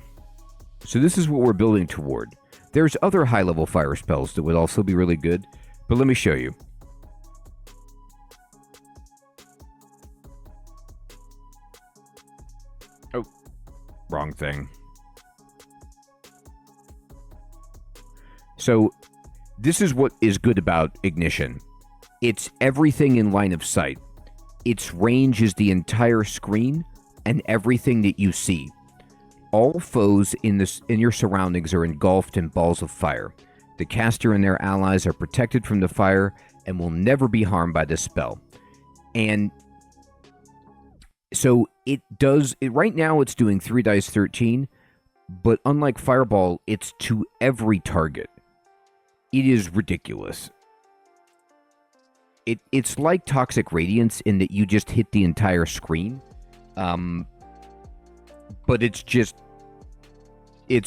So this is what we're building toward. There's other high-level fire spells that would also be really good, but let me show you. Oh, wrong thing. So this is what is good about Ignition. It's everything in line of sight. Its range is the entire screen and everything that you see. All foes in your surroundings are engulfed in balls of fire. The caster and their allies are protected from the fire and will never be harmed by this spell. And so right now it's doing 3 dice 13, but unlike Fireball, it's to every target. It is ridiculous. It's like Toxic Radiance in that you just hit the entire screen. But it's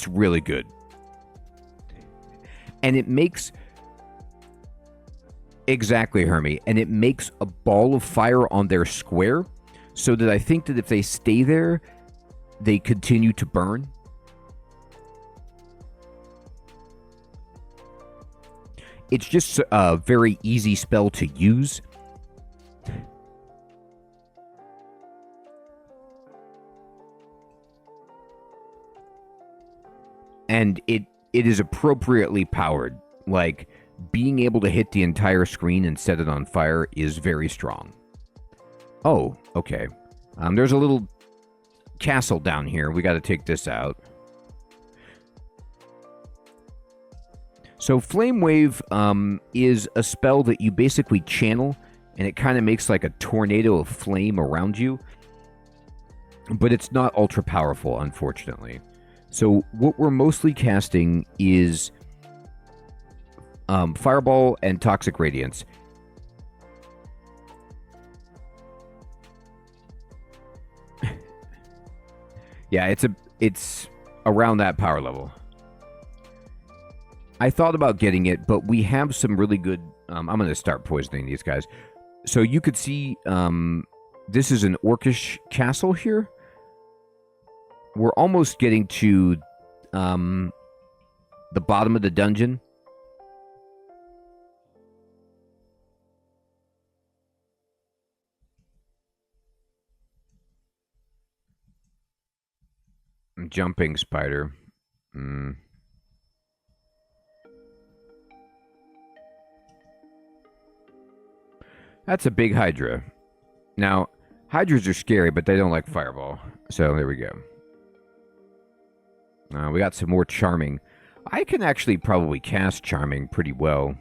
really good. And it makes... Exactly, Hermie. And it makes a ball of fire on their square, so that I think that if they stay there, they continue to burn. It's just a very easy spell to use. And it is appropriately powered. Like, being able to hit the entire screen and set it on fire is very strong. Oh, okay. There's a little castle down here. We got to take this out. So Flame Wave is a spell that you basically channel, and it kind of makes like a tornado of flame around you. But it's not ultra powerful, unfortunately. So what we're mostly casting is Fireball and Toxic Radiance. Yeah, it's around that power level. I thought about getting it, but we have some really good... I'm going to start poisoning these guys. So you could see this is an orcish castle here. We're almost getting to the bottom of the dungeon. Jumping spider. That's a big Hydra. Now, Hydras are scary, but they don't like Fireball. So, there we go. We got some more Charming. I can actually probably cast Charming pretty well.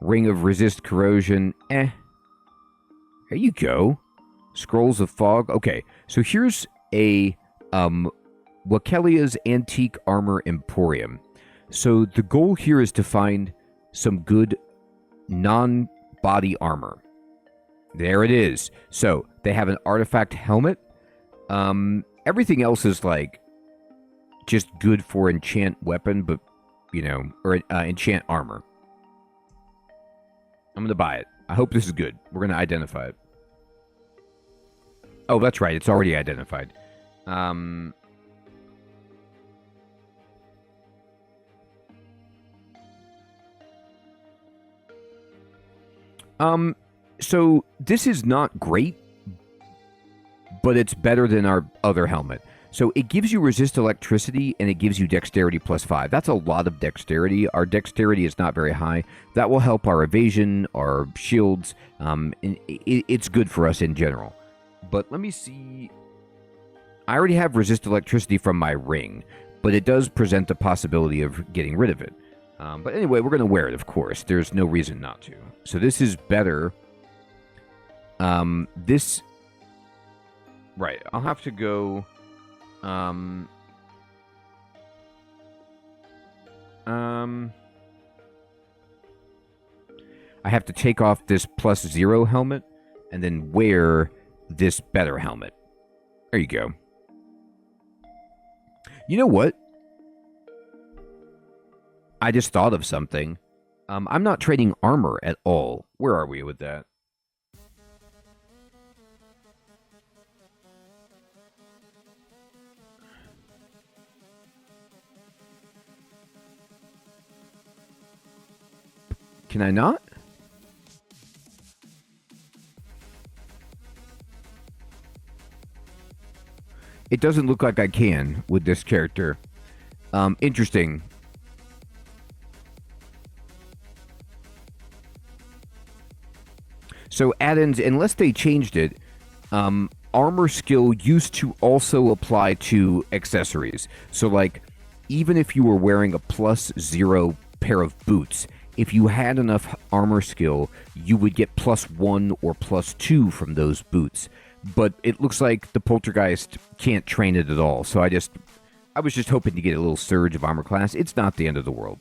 Ring of Resist Corrosion. There you go. Scrolls of Fog. Okay, so here's a Wakelia's Antique Armor Emporium. So the goal here is to find some good non-body armor. There it is. So they have an artifact helmet. Everything else is like just good for enchant weapon, but or enchant armor. I'm gonna buy it. I hope this is good. We're gonna identify it. Oh, that's right. It's already identified. So this is not great, but it's better than our other helmet. So it gives you resist electricity, and it gives you dexterity +5. That's a lot of dexterity. Our dexterity is not very high. That will help our evasion, our shields. It's good for us in general. But let me see. I already have resist electricity from my ring, but it does present the possibility of getting rid of it. But anyway, we're going to wear it, of course. There's no reason not to. So this is better This... Right, I'll have to go... I have to take off this +0 helmet and then wear this better helmet. There you go. You know what? I just thought of something. I'm not trading armor at all. Where are we with that? Can I not? It doesn't look like I can with this character. Interesting. So add-ins, unless they changed it, armor skill used to also apply to accessories. So like, even if you were wearing a +0 pair of boots, if you had enough armor skill, you would get +1 or +2 from those boots. But it looks like the Poltergeist can't train it at all. So I was just hoping to get a little surge of armor class. It's not the end of the world.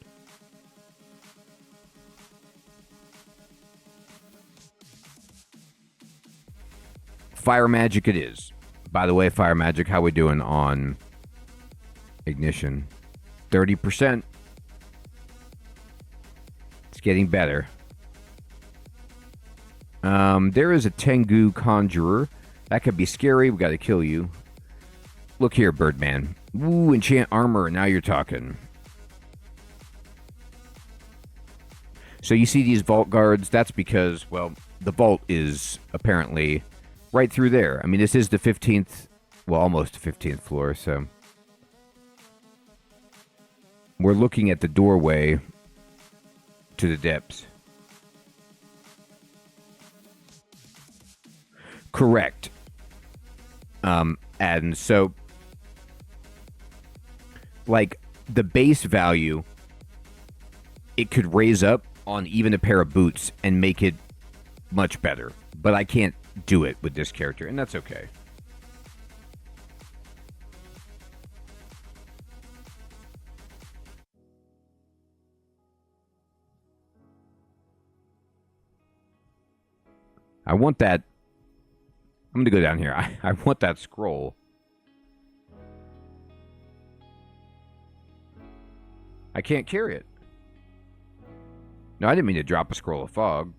Fire magic it is. By the way, fire magic, how we doing on ignition? 30%. It's getting better. There is a Tengu conjurer. That could be scary. We got to kill you. Look here, Birdman. Ooh, enchant armor. Now you're talking. So you see these vault guards. That's because, well, the vault is apparently right through there. I mean, this is the 15th, well, almost the 15th floor, so we're looking at the doorway to the depths. Correct. And so, like, the base value, it could raise up on even a pair of boots and make it much better. But I can't do it with this character, and that's okay. I want that. I'm going to go down here. I want that scroll. I can't carry it. No, I didn't mean to drop a scroll of fog.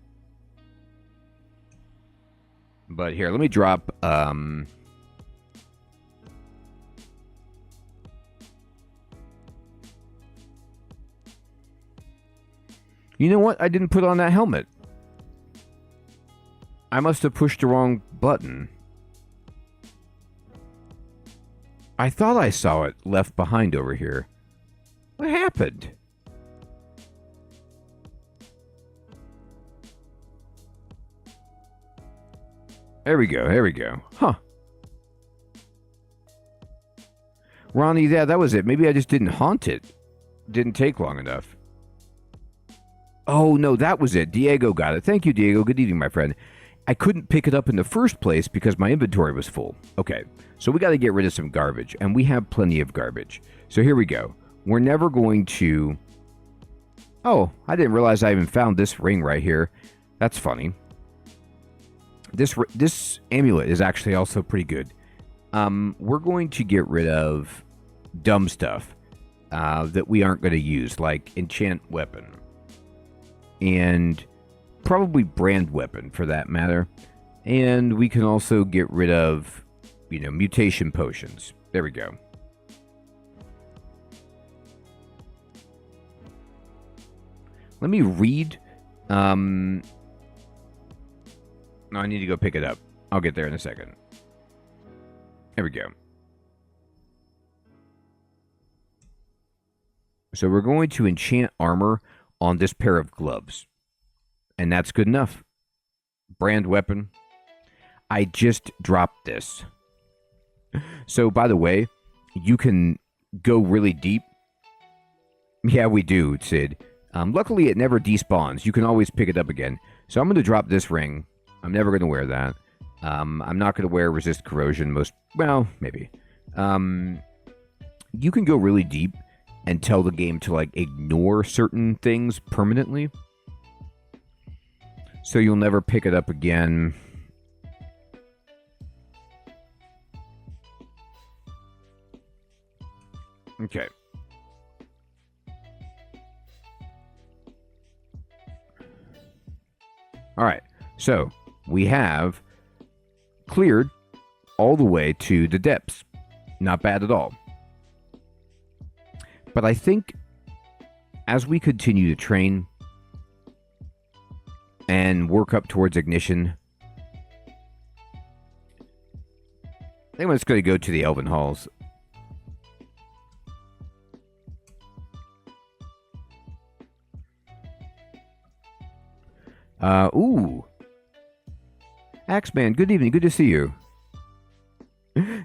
But here, let me drop, you know what? I didn't put on that helmet. I must have pushed the wrong button. I thought I saw it left behind over here. What happened? There we go, there we go. Huh. Ronnie, yeah, that was it. Maybe I just didn't haunt it. Didn't take long enough. Oh, no, that was it. Diego got it. Thank you, Diego. Good evening, my friend. I couldn't pick it up in the first place because my inventory was full. Okay, so we got to get rid of some garbage, and we have plenty of garbage. So here we go. We're never going to... Oh, I didn't realize I even found this ring right here. That's funny. This amulet is actually also pretty good. We're going to get rid of dumb stuff that we aren't going to use, like enchant weapon. And probably brand weapon, for that matter. And we can also get rid of, you know, mutation potions. There we go. Let me read. No, I need to go pick it up. I'll get there in a second. There we go. So we're going to enchant armor on this pair of gloves. And that's good enough. Brand weapon. I just dropped this. So, by the way, you can go really deep. Yeah, we do, Sid. Luckily, it never despawns. You can always pick it up again. So I'm going to drop this ring. I'm never going to wear that. I'm not going to wear resist corrosion. Well, maybe. You can go really deep and tell the game to like ignore certain things permanently, so you'll never pick it up again. Okay. All right. So we have cleared all the way to the depths. Not bad at all. But I think as we continue to train and work up towards ignition, I think I'm just going to go to the Elven Halls. Ooh. Axeman, good evening. Good to see you.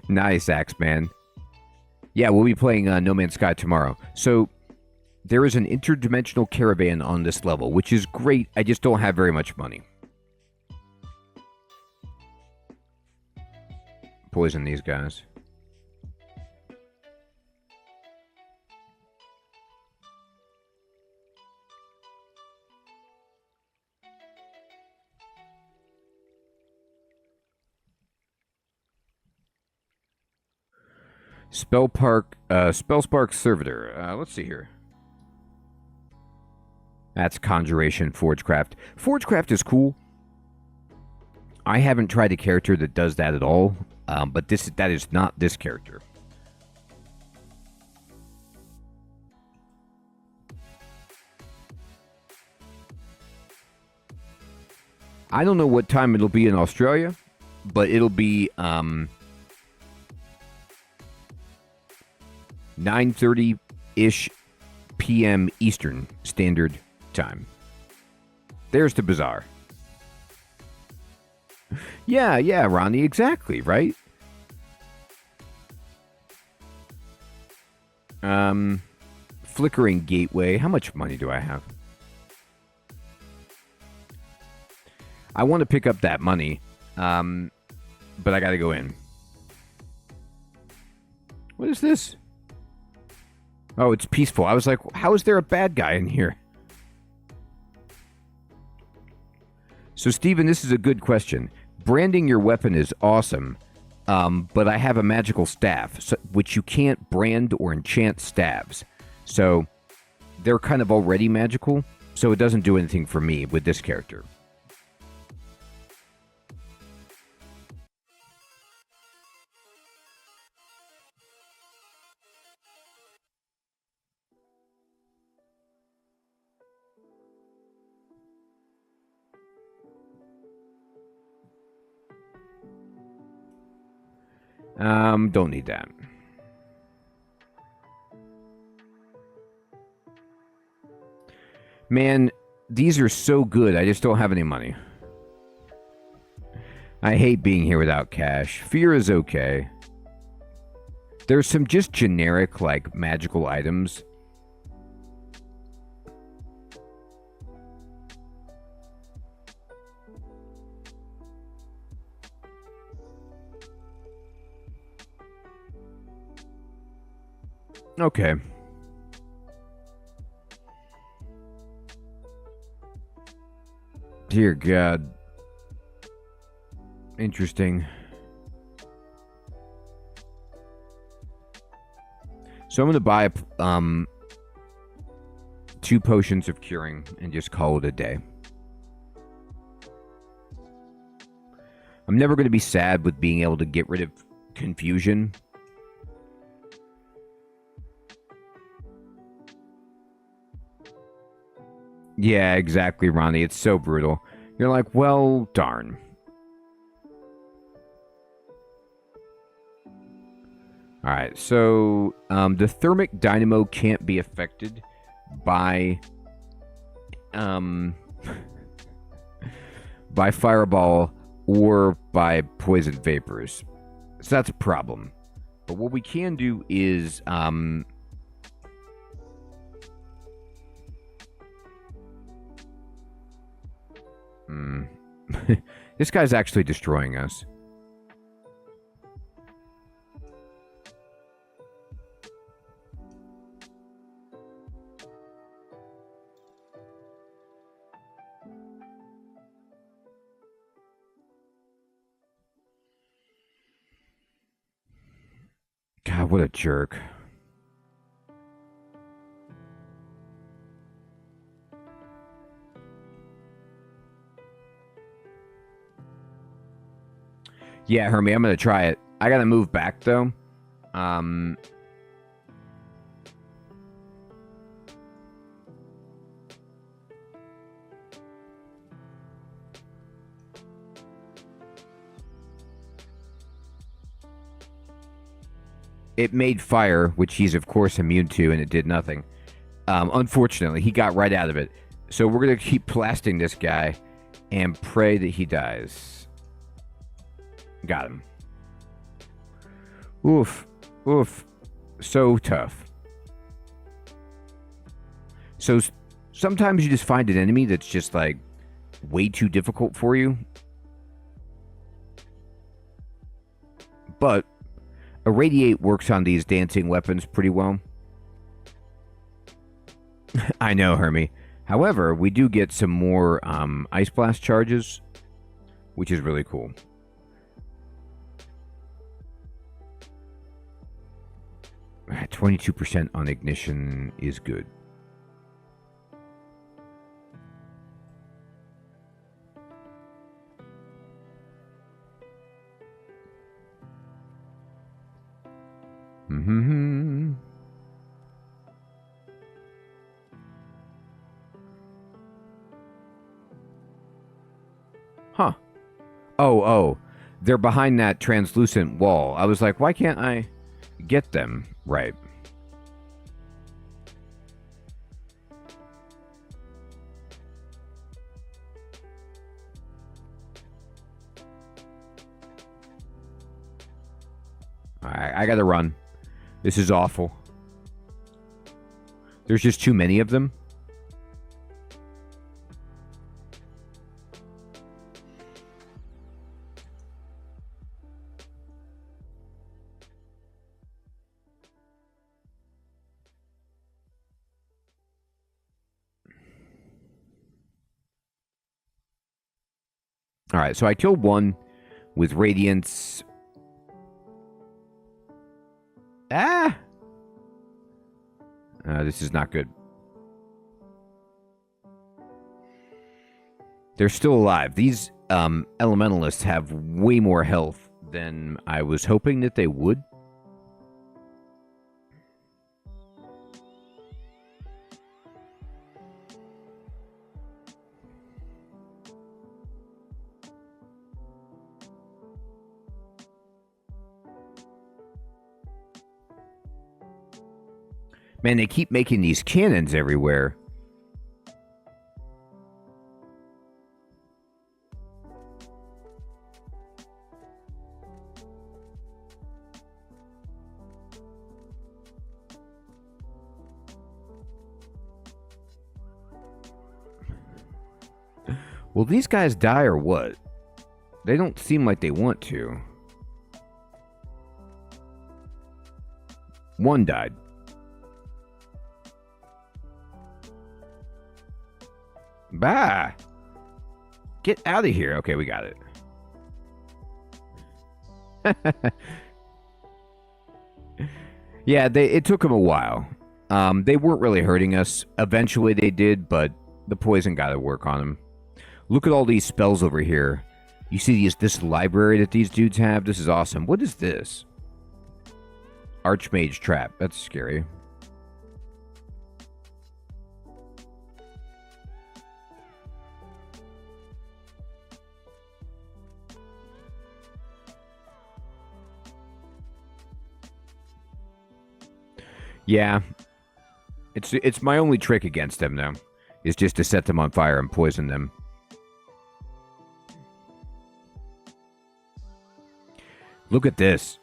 Nice, Axeman. Yeah, we'll be playing No Man's Sky tomorrow. So, there is an interdimensional caravan on this level, which is great. I just don't have very much money. Poison these guys. Spellspark Servitor. Let's see here. That's Conjuration Forgecraft. Forgecraft is cool. I haven't tried a character that does that at all, but that is not this character. I don't know what time it'll be in Australia, but it'll be 9:30-ish p.m. Eastern Standard Time. There's the bazaar. Yeah, Ronnie, exactly, right? Flickering Gateway. How much money do I have? I want to pick up that money, but I gotta go in. What is this? Oh, it's peaceful. I was like, how is there a bad guy in here? So, Steven, this is a good question. Branding your weapon is awesome, but I have a magical staff, which you can't brand or enchant staves. So, they're kind of already magical, so it doesn't do anything for me with this character. Don't need that. Man, these are so good. I just don't have any money. I hate being here without cash. Fear is okay. There's some just generic, like, magical items. Okay. Dear God. Interesting. So I'm going to buy 2 potions of curing and just call it a day. I'm never going to be sad with being able to get rid of confusion. Yeah, exactly, Ronnie. It's so brutal. You're like, well, darn. Alright, so the thermic dynamo can't be affected by by fireball or by poison vapors. So that's a problem. But what we can do is This guy's actually destroying us. God, what a jerk. Yeah, Hermie, I'm going to try it. I got to move back, though. It made fire, which he's, of course, immune to, and it did nothing. Unfortunately, he got right out of it. So we're going to keep blasting this guy and pray that he dies. Got him. Oof. Oof. So tough. So sometimes you just find an enemy that's just, like, way too difficult for you. But Irradiate works on these dancing weapons pretty well. I know, Hermie. However, we do get some more Ice Blast charges, which is really cool. At 22% on ignition is good. Mm-hmm. Huh. Oh. They're behind that translucent wall. I was like, why can't I get them? Right. Alright, I gotta run. This is awful. There's just too many of them. Alright, so I killed one with Radiance. This is not good. They're still alive. These elementalists have way more health than I was hoping that they would. Man, they keep making these cannons everywhere. Will these guys die or what? They don't seem like they want to. One died. Bah! Get out of here. Okay, we got it. Yeah, it took them a while. They weren't really hurting us. Eventually they did, but the poison got to work on them. Look at all these spells over here. You see this library that these dudes have? This is awesome. What is this? Archmage Trap. That's scary. Yeah. It's my only trick against them, though, is just to set them on fire and poison them. Look at this.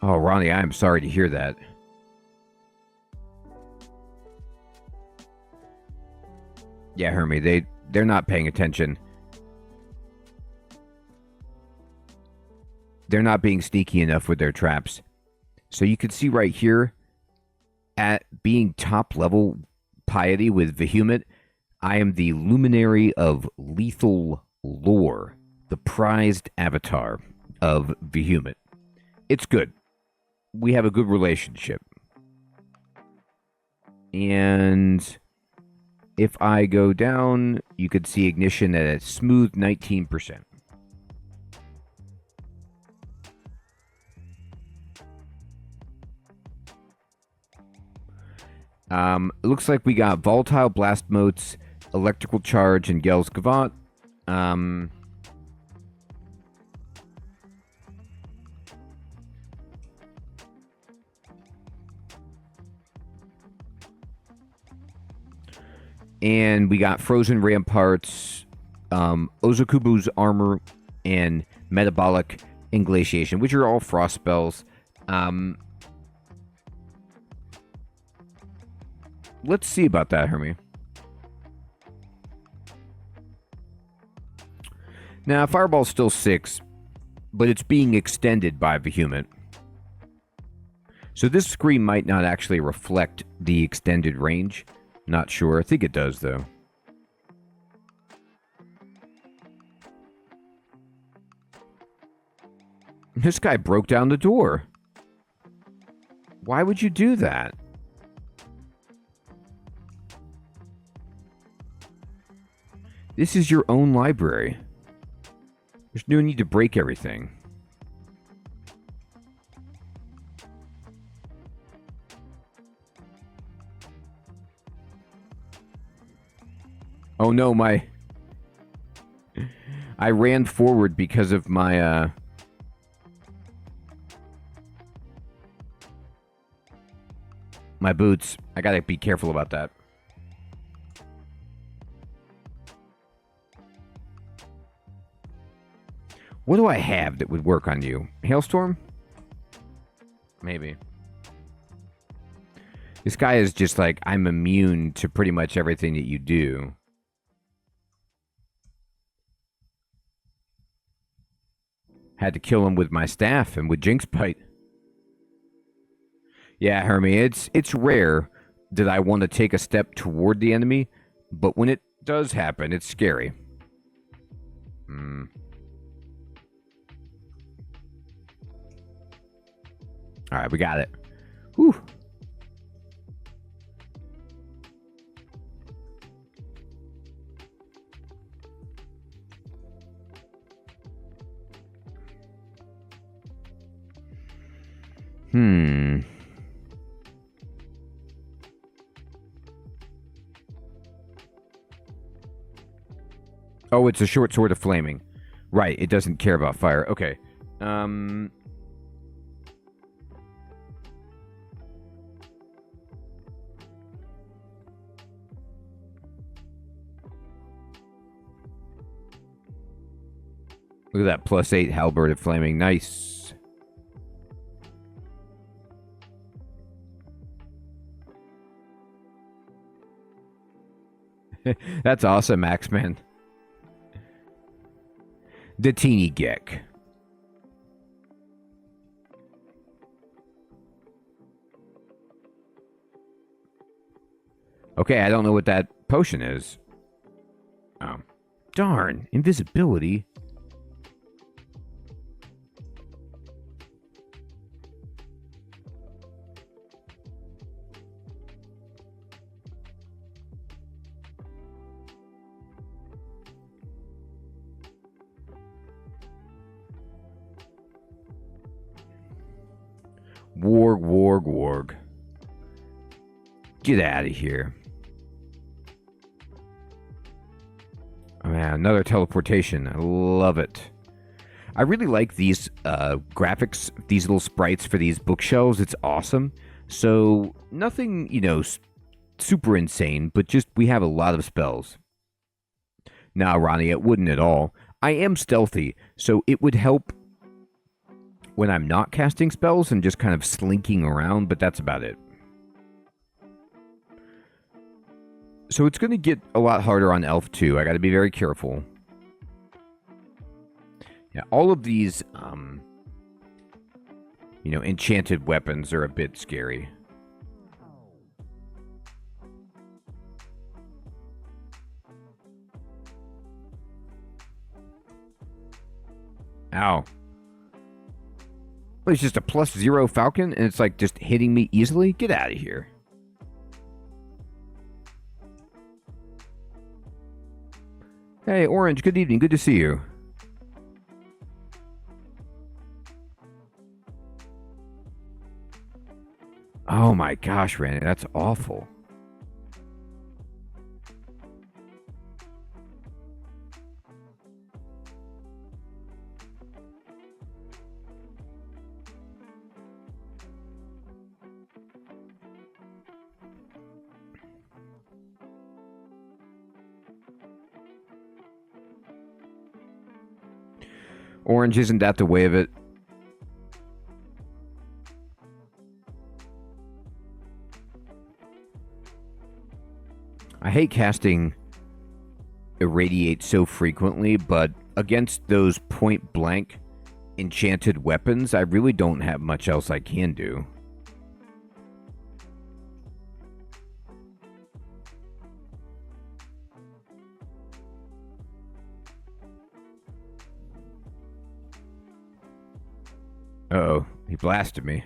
Oh, Ronnie, I am sorry to hear that. Yeah, Hermie, they're not paying attention. They're not being sneaky enough with their traps. So you can see right here, at being top level piety with Vehement, I am the luminary of lethal lore, the prized avatar of Vehement. It's good. We have a good relationship. And if I go down, you could see ignition at a smooth 19%. It looks like we got Volatile Blast Motes, Electrical Charge, and Gel's Gavant. And we got Frozen Ramparts, Ozokubu's Armor, and Metabolic Inglaciation, which are all frost spells. Let's see about that, Hermie. Now, Fireball's still 6, but it's being extended by Vehement. So this screen might not actually reflect the extended range. Not sure. I think it does, though. This guy broke down the door. Why would you do that? This is your own library. There's no need to break everything. Oh no, I ran forward because of my, my boots. I gotta be careful about that. What do I have that would work on you? Hailstorm? Maybe. This guy is just like, I'm immune to pretty much everything that you do. Had to kill him with my staff and with Jinx Bite. Yeah, Hermie, it's rare that I want to take a step toward the enemy, but when it does happen, it's scary. Alright, we got it. Whew. Oh, it's a short sword of flaming. Right, it doesn't care about fire. Okay. Look at that, +8 halberd of flaming. Nice. That's awesome, Axeman. The teeny geck. Okay, I don't know what that potion is. Oh. Darn. Invisibility. Warg. Get out of here. Oh, man, another teleportation. I love it. I really like these graphics, these little sprites for these bookshelves. It's awesome. So, nothing, super insane, but just we have a lot of spells. Now, Ronnie, it wouldn't at all. I am stealthy, so it would help when I'm not casting spells and just kind of slinking around, but that's about it. So it's going to get a lot harder on Elf too. I got to be very careful. Yeah, all of these, you know, enchanted weapons are a bit scary. Ow. It's just a +0 Falcon, and it's like just hitting me easily? Get out of here. Hey, Orange, good evening. Good to see you. Oh my gosh, Randy, that's awful. Orange, isn't that the way of it? I hate casting Irradiate so frequently, but against those point-blank enchanted weapons, I really don't have much else I can do. Uh-oh, he blasted me.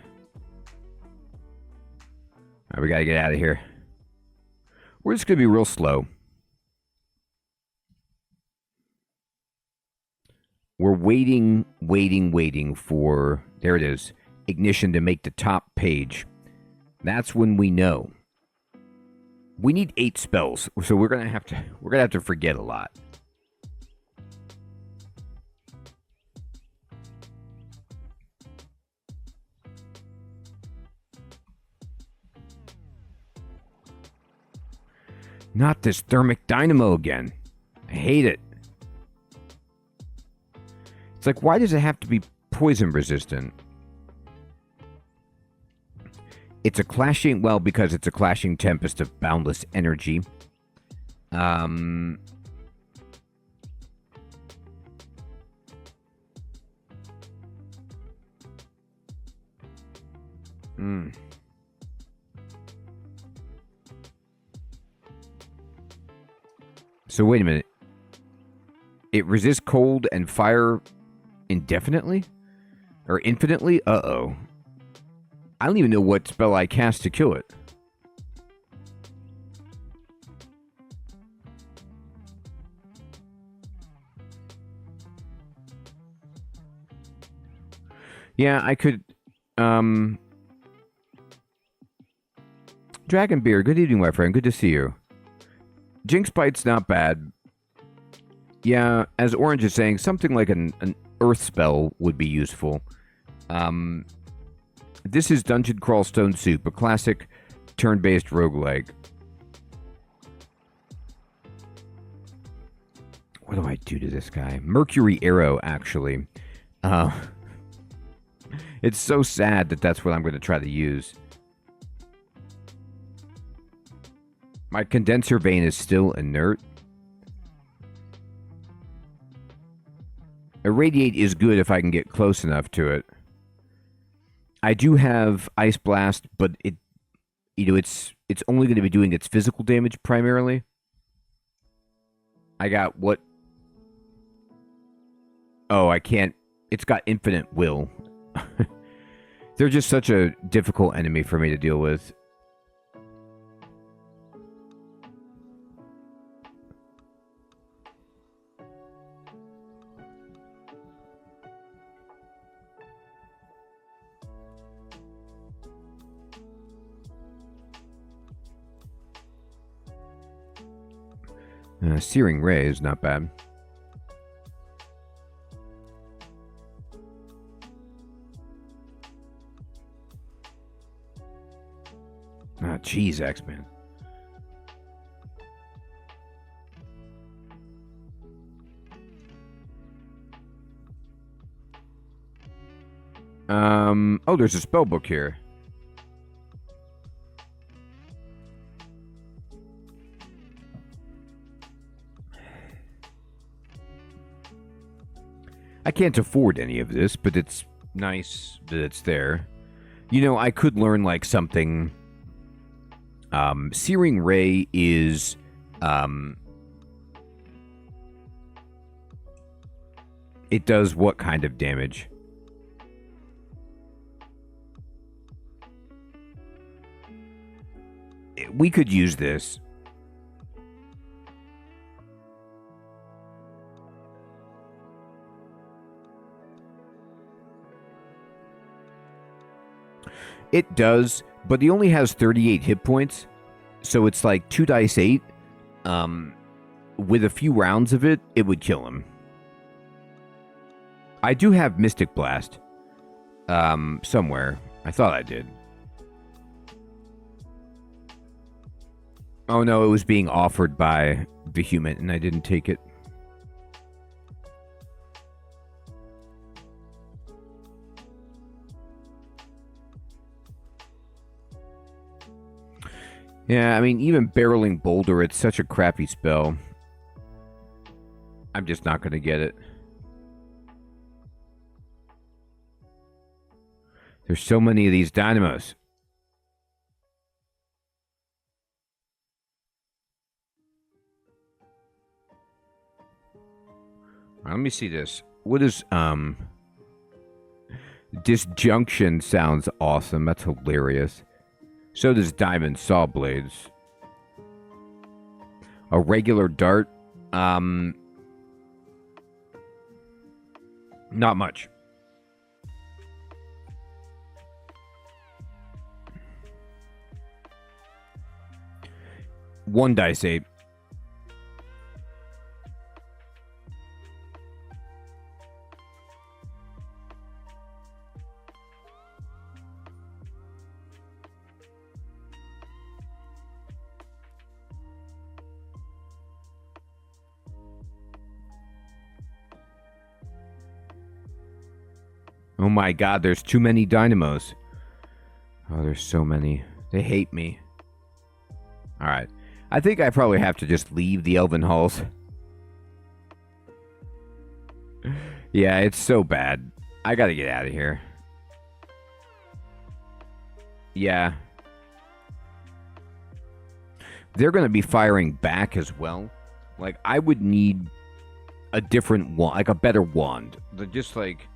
Alright, we gotta get out of here. We're just gonna be real slow. We're waiting for, there it is, Ignition to make the top page. That's when we know. We need 8 spells, so we're gonna have to forget a lot. Not this thermic dynamo again. I hate it. It's like, why does it have to be poison resistant? It's a clashing, well, because it's a clashing tempest of boundless energy. So wait a minute. It resists cold and fire indefinitely? Or infinitely? Uh-oh. I don't even know what spell I cast to kill it. Yeah, I could... Dragonbeard, good evening, my friend. Good to see you. Jinx Bite's not bad. Yeah, as Orange is saying, something like an Earth spell would be useful. This is Dungeon Crawl Stone Soup, a classic turn-based roguelike. What do I do to this guy? Mercury Arrow, actually. It's so sad that that's what I'm going to try to use. My condenser vein is still inert. Irradiate is good if I can get close enough to it. I do have Ice Blast, but it, you know, it's only going to be doing its physical damage primarily. I got what? Oh, I can't. It's got infinite will. They're just such a difficult enemy for me to deal with. Searing Ray is not bad. Ah, jeez, X-Man. Oh, there's a spell book here. I can't afford any of this, but it's nice that it's there. You know, I could learn like something. Searing Ray is it does what kind of damage? We could use this. It does, but he only has 38 hit points, so it's like 2 dice 8. With a few rounds of it, it would kill him. I do have Mystic Blast. Somewhere. I thought I did. Oh no, it was being offered by Vehement, and I didn't take it. Yeah, I mean, even Barreling Boulder, it's such a crappy spell. I'm just not going to get it. There's so many of these dynamos. Let me see this. What is, Disjunction sounds awesome. That's hilarious. So does Diamond Saw Blades. A regular dart. Not much. One dice 8. Oh my god, there's too many dynamos. Oh, there's so many. They hate me. Alright. I think I probably have to just leave the Elven Halls. Yeah, it's so bad. I gotta get out of here. Yeah. They're gonna be firing back as well. Like, I would need a different wand, like a better wand. Just like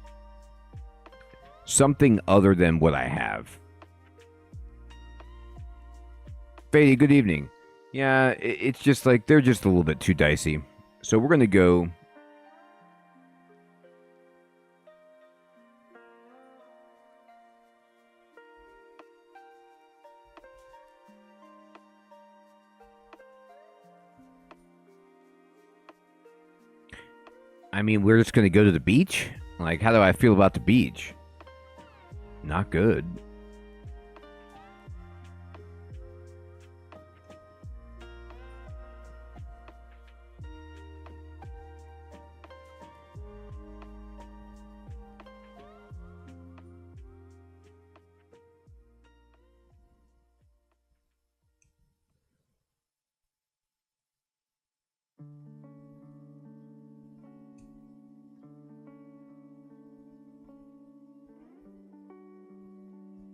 something other than what I have. Fady, good evening. Yeah, it's just like, they're just a little bit too dicey. So we're going to go... I mean, we're just going to go to the beach? Like, how do I feel about the beach? Not good.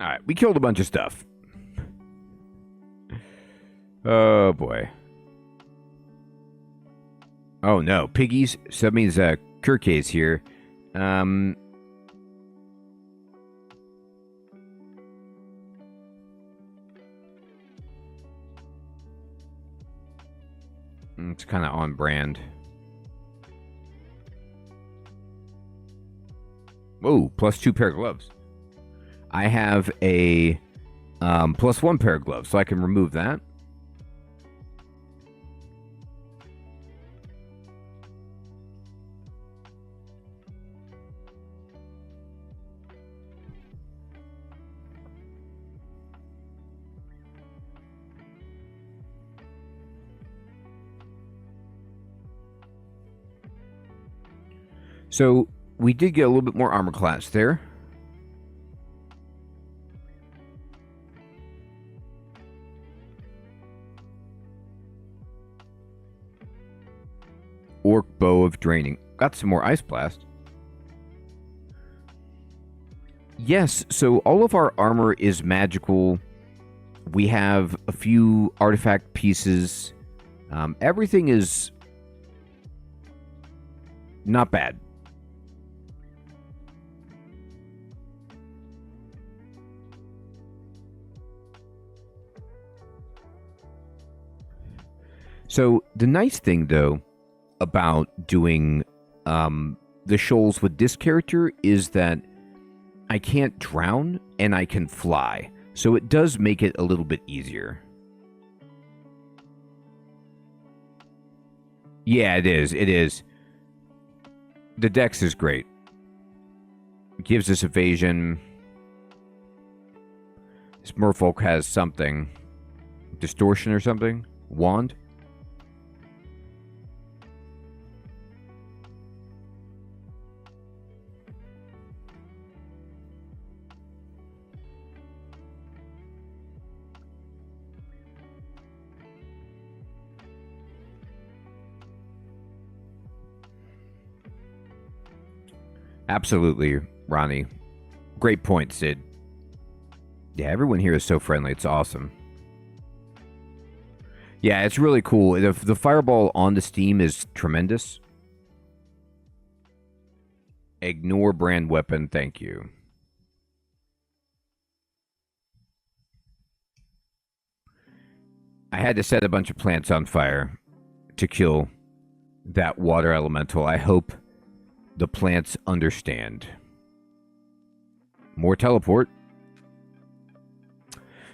Alright, we killed a bunch of stuff. Oh, boy. Oh, no. Piggies. So that means Kirke's here. It's kind of on brand. Whoa, +2 pair of gloves. I have a +1 pair of gloves, so I can remove that. So we did get a little bit more armor class there. Orc Bow of Draining. Got some more Ice Blast. Yes, so all of our armor is magical. We have a few artifact pieces. Everything is not bad. So the nice thing, though, about doing the shoals with this character is that I can't drown and I can fly. So it does make it a little bit easier. Yeah, it is. It is. The dex is great. It gives us evasion. This merfolk has something. Distortion or something? Wand? Absolutely, Ronnie. Great point, Sid. Yeah, everyone here is so friendly. It's awesome. Yeah, it's really cool. The fireball on the Steam is tremendous. Ignore brand weapon, thank you. I had to set a bunch of plants on fire to kill that water elemental. I hope the plants understand. More teleport.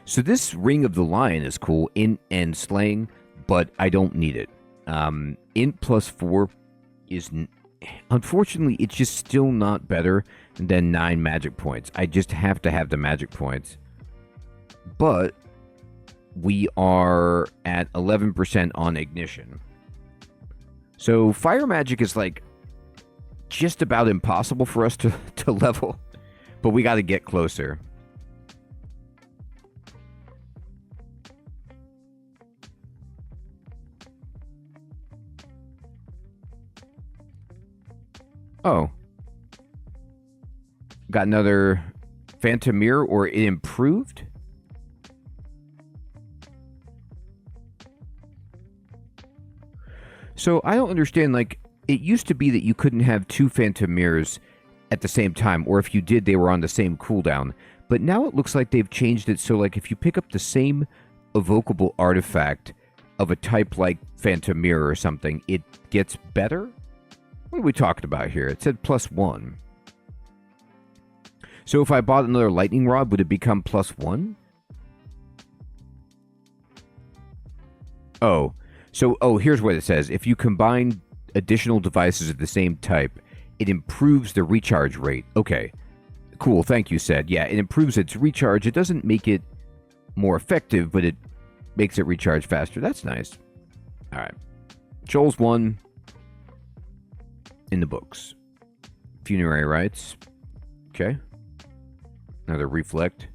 So this Ring of the Lion is cool, int and slaying, but I don't need it. Int +4 is... Unfortunately, it's just still not better than 9 magic points. I just have to have the magic points. But we are at 11% on ignition. So fire magic is like just about impossible for us to level, but we got to get closer. Oh. Got another Phantom Mirror, or it improved? So I don't understand, like, it used to be that you couldn't have 2 Phantom Mirrors at the same time, or if you did, they were on the same cooldown. But now it looks like they've changed it so, like, if you pick up the same evocable artifact of a type like Phantom Mirror or something, it gets better? What are we talking about here? It said +1. So if I bought another lightning rod, would it become +1? Oh. So, here's what it says. If you combine additional devices of the same type, it improves the recharge rate. Okay. Cool. Thank you, Said. Yeah, it improves its recharge. It doesn't make it more effective, but it makes it recharge faster. That's nice. All right. Joel's 1 in the books. Funerary rites. Okay. Another reflect.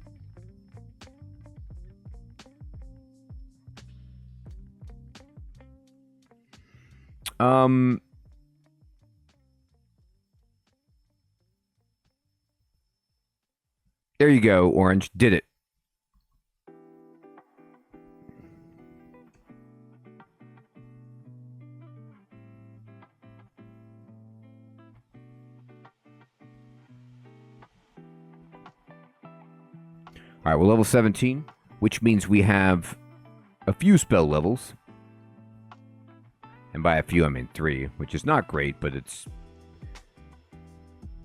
There you go, Orange. Did it. All right, we're level 17, which means we have a few spell levels. And by a few, I mean 3, which is not great, but it's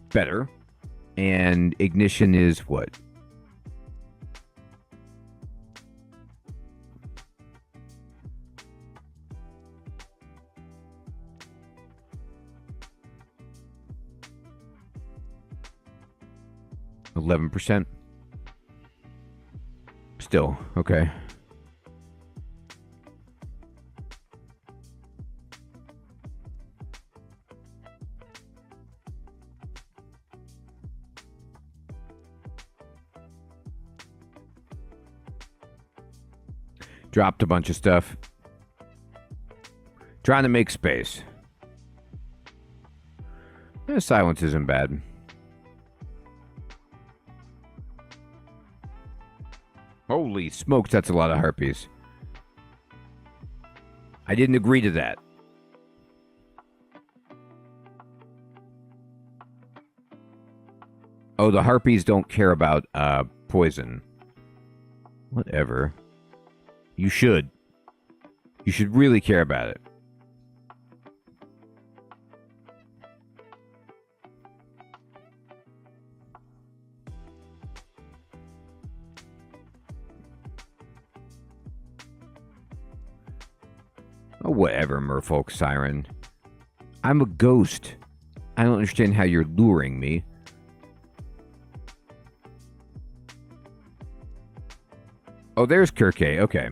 better. And ignition is what? %. Still, okay. Dropped a bunch of stuff. Trying to make space. Silence isn't bad. Holy smokes, that's a lot of harpies. I didn't agree to that. Oh, the harpies don't care about poison. Whatever. You should. You should really care about it. Oh, whatever, merfolk siren. I'm a ghost. I don't understand how you're luring me. Oh, there's Kirke. Okay.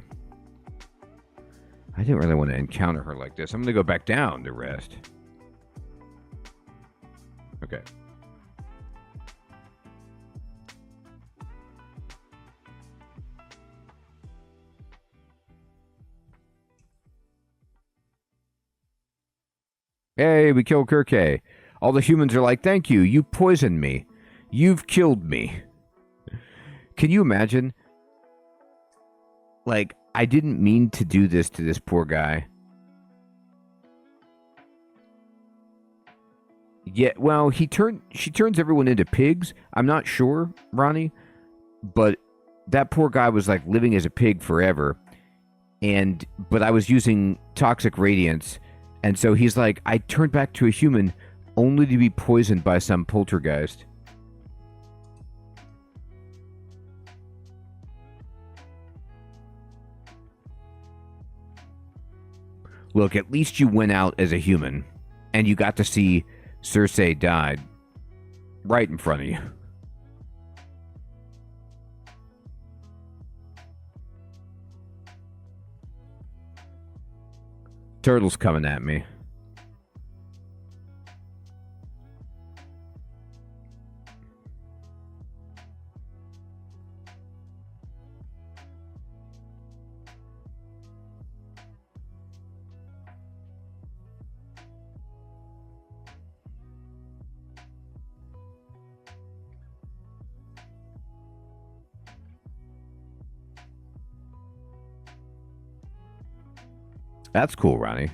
I didn't really want to encounter her like this. I'm going to go back down to rest. Okay. Hey, we killed Kirke. All the humans are like, thank you. You poisoned me. You've killed me. Can you imagine? Like, I didn't mean to do this to this poor guy. Yeah, well, she turns everyone into pigs. I'm not sure, Ronnie, but that poor guy was like living as a pig forever. But I was using toxic radiance, and so he's like, I turned back to a human only to be poisoned by some poltergeist. Look, at least you went out as a human, and you got to see Cersei died right in front of you. Turtle's coming at me. That's cool, Ronnie.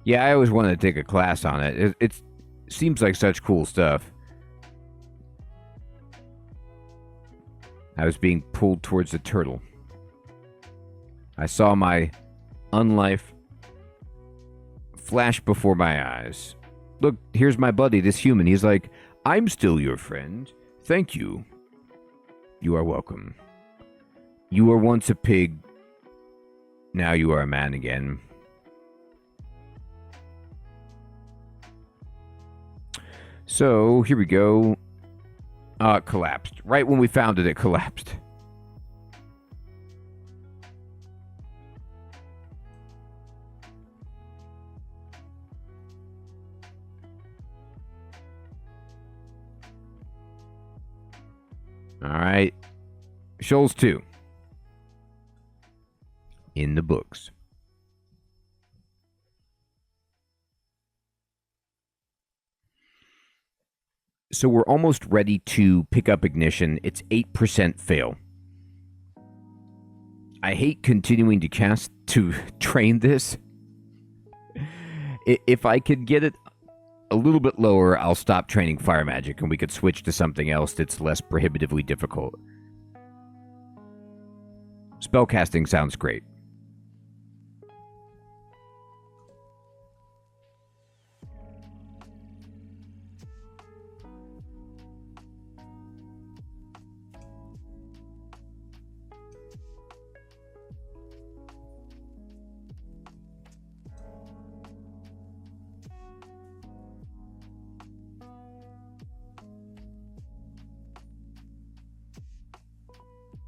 Yeah, I always wanted to take a class on it. It seems like such cool stuff. I was being pulled towards the turtle. I saw my unlife flash before my eyes. Look, here's my buddy, this human. He's like, I'm still your friend. Thank you. You are welcome. You were once a pig. Now you are a man again. So, here we go. It collapsed. Right when we found it, it collapsed. All right. Shoals 2. In the books. So we're almost ready to pick up ignition. It's 8% fail. I hate continuing to cast to train this. If I could get it a little bit lower, I'll stop training fire magic and we could switch to something else that's less prohibitively difficult. Spellcasting sounds great.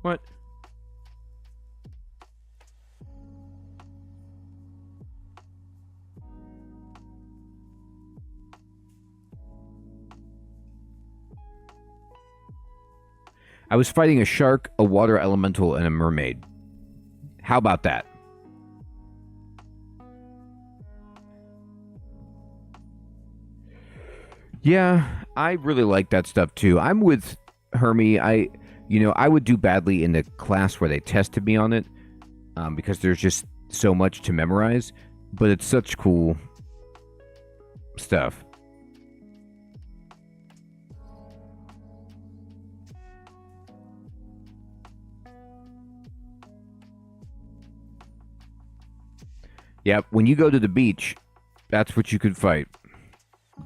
What? I was fighting a shark, a water elemental, and a mermaid. How about that? Yeah, I really like that stuff too. I'm with Hermie. I would do badly in the class where they tested me on it, because there's just so much to memorize, but it's such cool stuff. Yeah, when you go to the beach, that's what you could fight.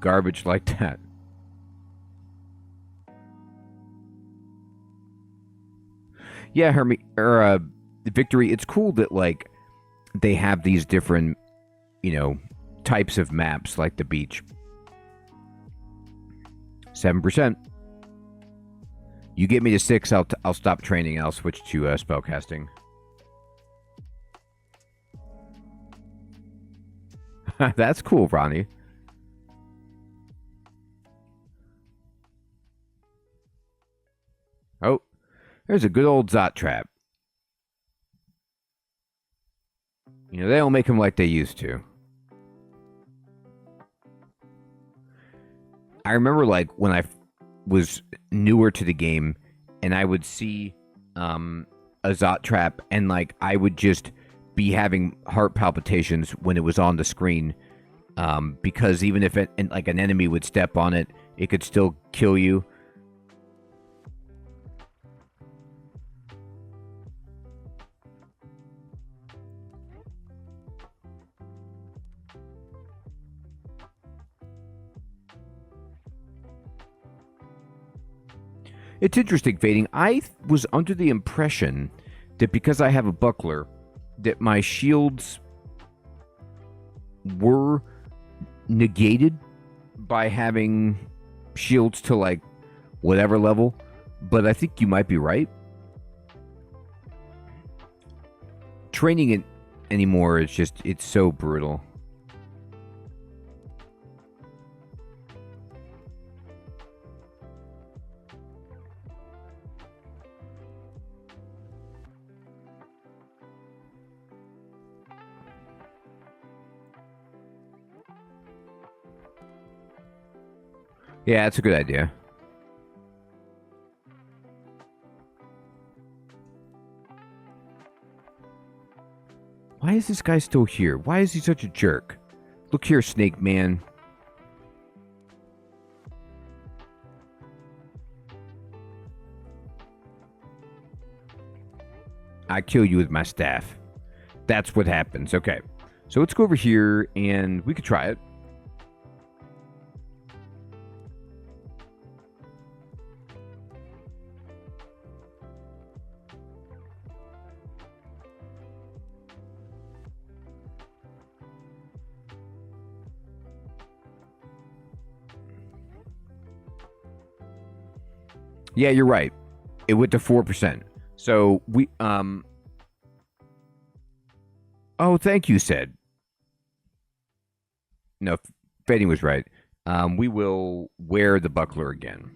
Garbage like that. Yeah, Hermie, or Victory, it's cool that, like, they have these different, types of maps, like the beach. 7%. You get me to 6, I'll stop training, I'll switch to spellcasting. That's cool, Ronnie. Oh, there's a good old Zot trap. They don't make them like they used to. I remember, like, when I was newer to the game, and I would see a Zot trap, and, like, I would just be having heart palpitations when it was on the screen, because even if an enemy would step on it, it could still kill you. It's interesting, Fading. I was under the impression that because I have a buckler, that my shields were negated by having shields to, like, whatever level, but I think you might be right. Training it anymore is just, it's so brutal. Yeah, that's a good idea. Why is this guy still here? Why is he such a jerk? Look here, Snake Man. I kill you with my staff. That's what happens. Okay. So let's go over here and we could try it. Yeah, you're right. It went to 4%. So we oh, thank you, Sid. No, Fading was right. We will wear the buckler again.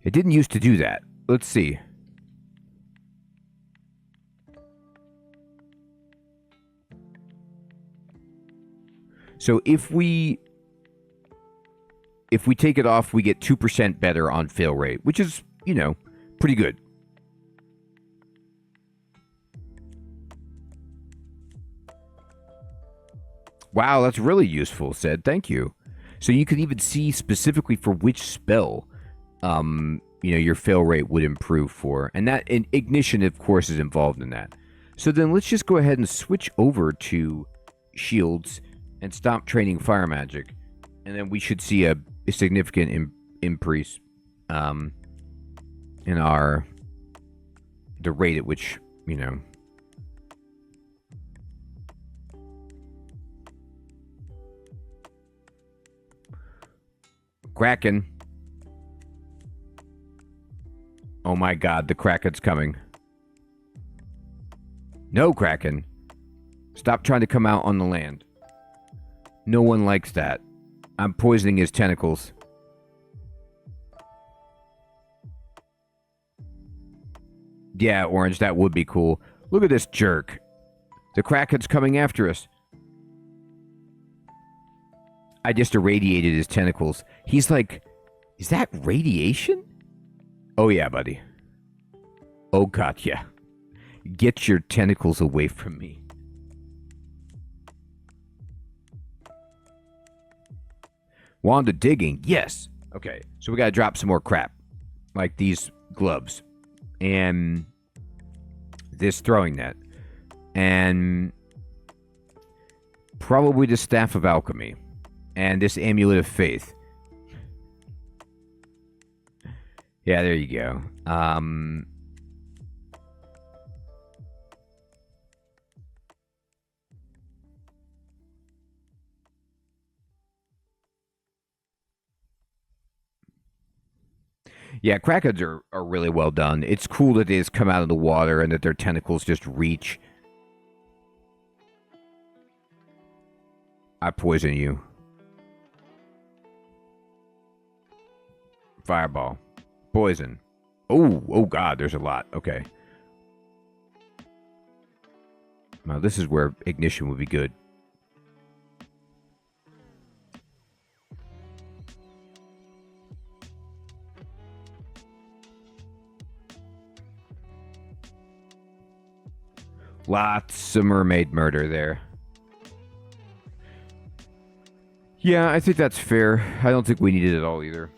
It didn't used to do that. Let's see. So if we take it off, we get 2% better on fail rate, which is, pretty good. Wow, that's really useful, Sid. Thank you. So you can even see specifically for which spell, your fail rate would improve for. And Ignition, of course, is involved in that. So then let's just go ahead and switch over to shields and stop training fire magic. And then we should see a significant increase in the rate at which, Kraken. Oh my god, the Kraken's coming. No, Kraken. Stop trying to come out on the land. No one likes that. I'm poisoning his tentacles. Yeah, Orange, that would be cool. Look at this jerk. The Kraken's coming after us. I just irradiated his tentacles. He's like, is that radiation? Oh, yeah, buddy. Oh, God, yeah. Get your tentacles away from me. Wanda digging. Yes. Okay, so we got to drop some more crap. Like these gloves. And this throwing net. And probably the Staff of Alchemy. And this Amulet of Faith. Yeah, there you go. Yeah, Krakens are really well done. It's cool that they just come out of the water and that their tentacles just reach. I poison you. Fireball. Poison. Oh God, there's a lot. Okay. Now this is where ignition would be good. Lots of mermaid murder there. Yeah, I think that's fair. I don't think we needed it all either.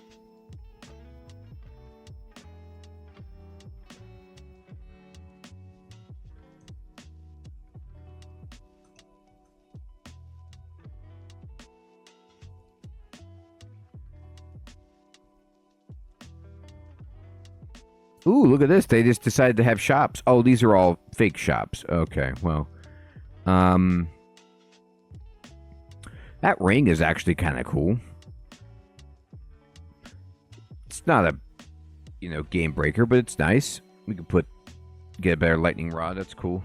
Ooh, look at this. They just decided to have shops. Oh, these are all fake shops. Okay, well. That ring is actually kind of cool. It's not a, game breaker, but it's nice. We could get a better lightning rod. That's cool.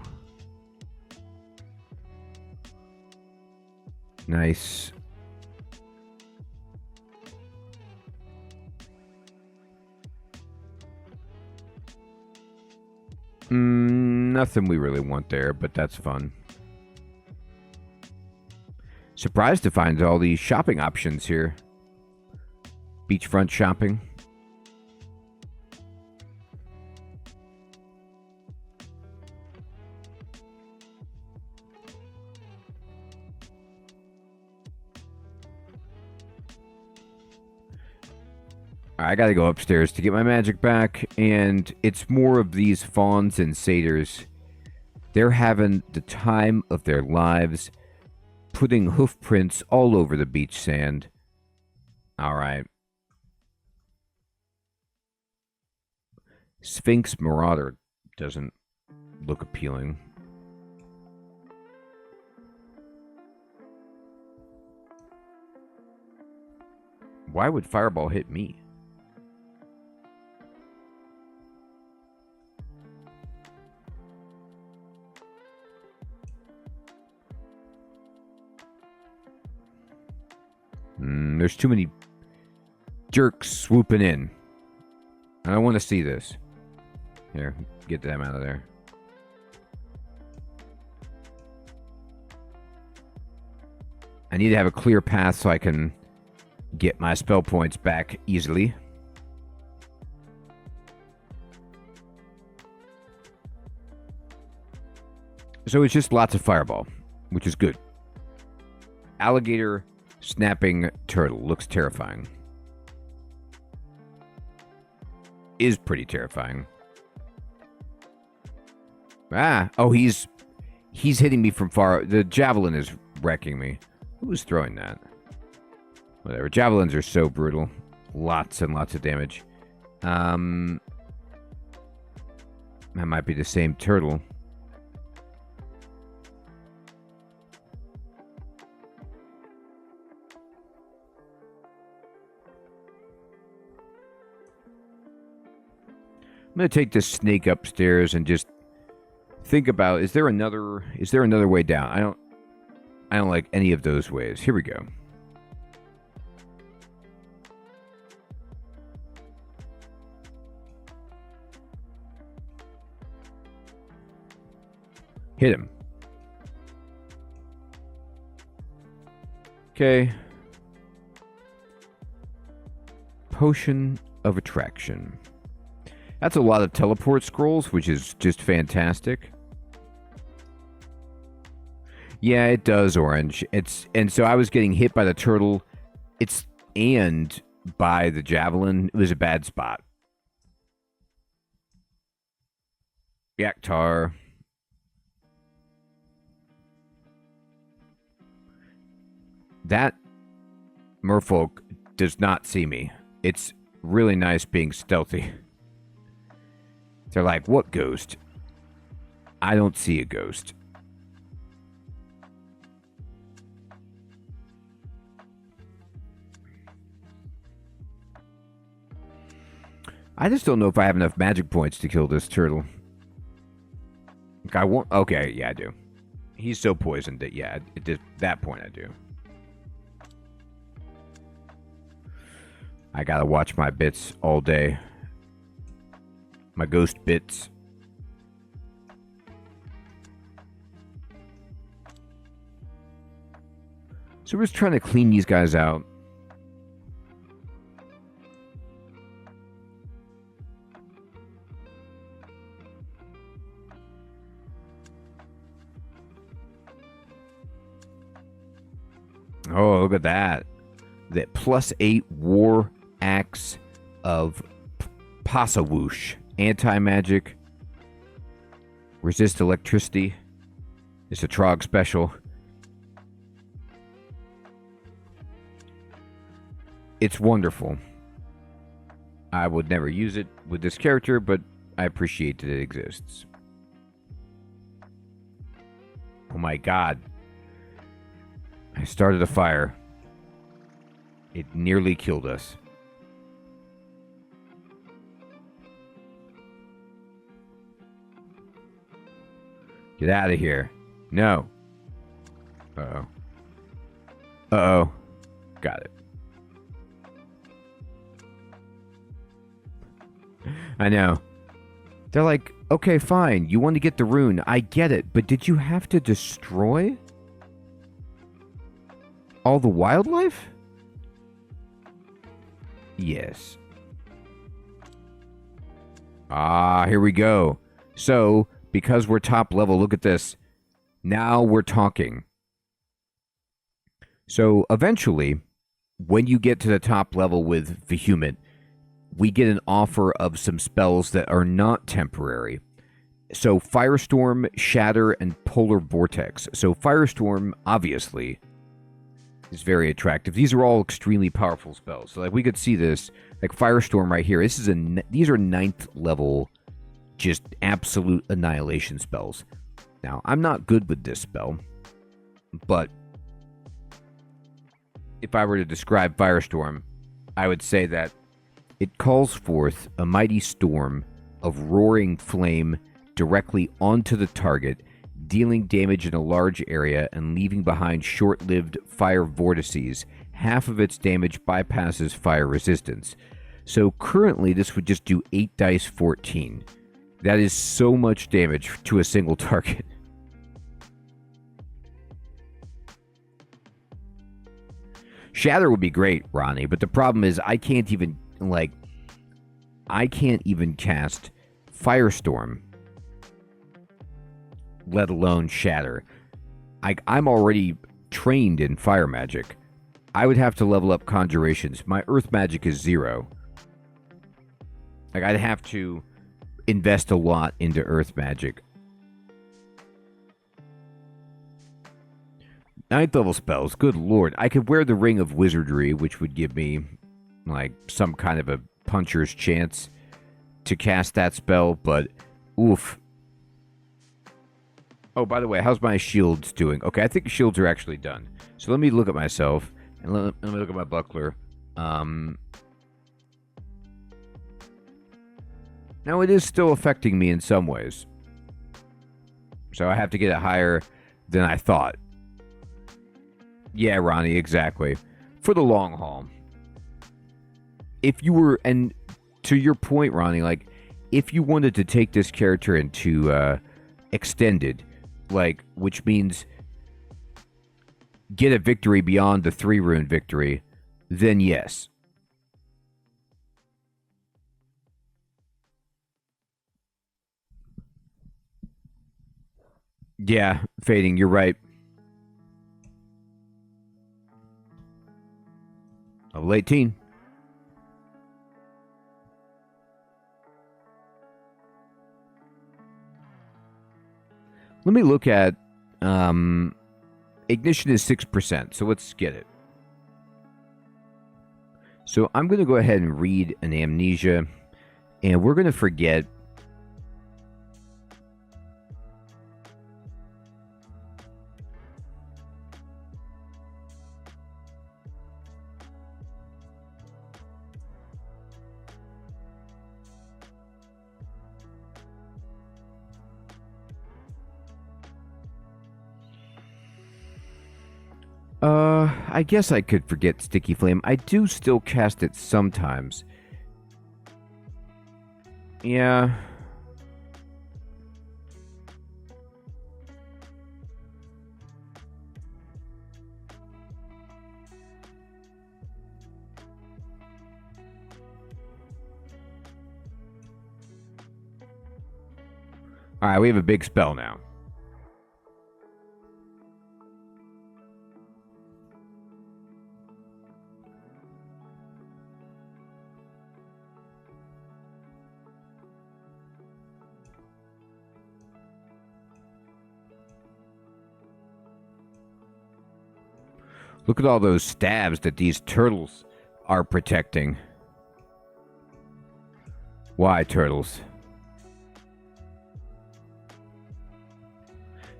Nice. Nothing we really want there, but that's fun. Surprised to find all these shopping options here. Beachfront shopping. I gotta go upstairs to get my magic back, and it's more of these fawns and satyrs. They're having the time of their lives, putting hoof prints all over the beach sand. Alright. Sphinx Marauder doesn't look appealing. Why would Fireball hit me? There's too many jerks swooping in. I don't want to see this. Here, get them out of there. I need to have a clear path so I can get my spell points back easily. So it's just lots of fireball, which is good. Alligator snapping turtle looks terrifying. Is pretty terrifying. Oh, he's hitting me from far. The javelin is wrecking me. Who was throwing that? Whatever. Javelins are so brutal. Lots and lots of damage. That might be the same turtle. I'm going to take this snake upstairs and just think about, is there another way down? I don't like any of those ways. Here we go. Hit him. Okay. Potion of Attraction. That's a lot of teleport scrolls, which is just fantastic. Yeah, it does, Orange. And so I was getting hit by the turtle. And by the javelin. It was a bad spot. Yaktar. That merfolk does not see me. It's really nice being stealthy. They're like, what ghost? I don't see a ghost. I just don't know if I have enough magic points to kill this turtle. I won't. Okay, yeah, I do. He's so poisoned that, yeah, at that point I do. I gotta watch my bits all day. My ghost bits. So we're just trying to clean these guys out. Oh, look at that. That +8 war axe of Pasawoosh. Anti-magic. Resist electricity. It's a Trog special. It's wonderful. I would never use it with this character, but I appreciate that it exists. Oh my god. I started a fire. It nearly killed us. Get out of here. No. Uh-oh. Uh-oh. Got it. I know. They're like, okay, fine. You want to get the rune. I get it. But did you have to destroy all the wildlife? Yes. Ah, here we go. So, because we're top level, look at this. Now we're talking. So, eventually, when you get to the top level with Vehement, we get an offer of some spells that are not temporary. So, Firestorm, Shatter, and Polar Vortex. So, Firestorm, obviously, is very attractive. These are all extremely powerful spells. So, like, we could see this, like Firestorm right here. These are 9th level, just absolute annihilation spells. Now, I'm not good with this spell, but if I were to describe Firestorm, I would say that it calls forth a mighty storm of roaring flame directly onto the target, dealing damage in a large area and leaving behind short-lived fire vortices. Half of its damage bypasses fire resistance. So currently this would just do 8 dice 14. That is so much damage to a single target. Shatter would be great, Ronnie, but the problem is I can't even cast Firestorm, let alone Shatter. I'm already trained in fire magic. I would have to level up conjurations. My earth magic is 0. Like, I'd have to invest a lot into earth magic. 9th level spells, good lord. I could wear the Ring of Wizardry, which would give me, like, some kind of a puncher's chance to cast that spell, but oof. Oh, by the way, how's my shields doing? Okay, I think the shields are actually done. So let me look at myself, and let me look at my buckler. Now, it is still affecting me in some ways. So I have to get it higher than I thought. Yeah, Ronnie, exactly. For the long haul. If you were, and to your point, Ronnie, like, if you wanted to take this character into extended, like, which means get a victory beyond the 3-rune victory, then yes. Yeah, fading, you're right. Level 18. Let me look at ignition is 6%, so let's get it. So I'm going to go ahead and read an amnesia, and we're going to forget. I guess I could forget Sticky Flame. I do still cast it sometimes. Yeah. Alright, we have a big spell now. Look at all those stabs that these turtles are protecting. Why, turtles?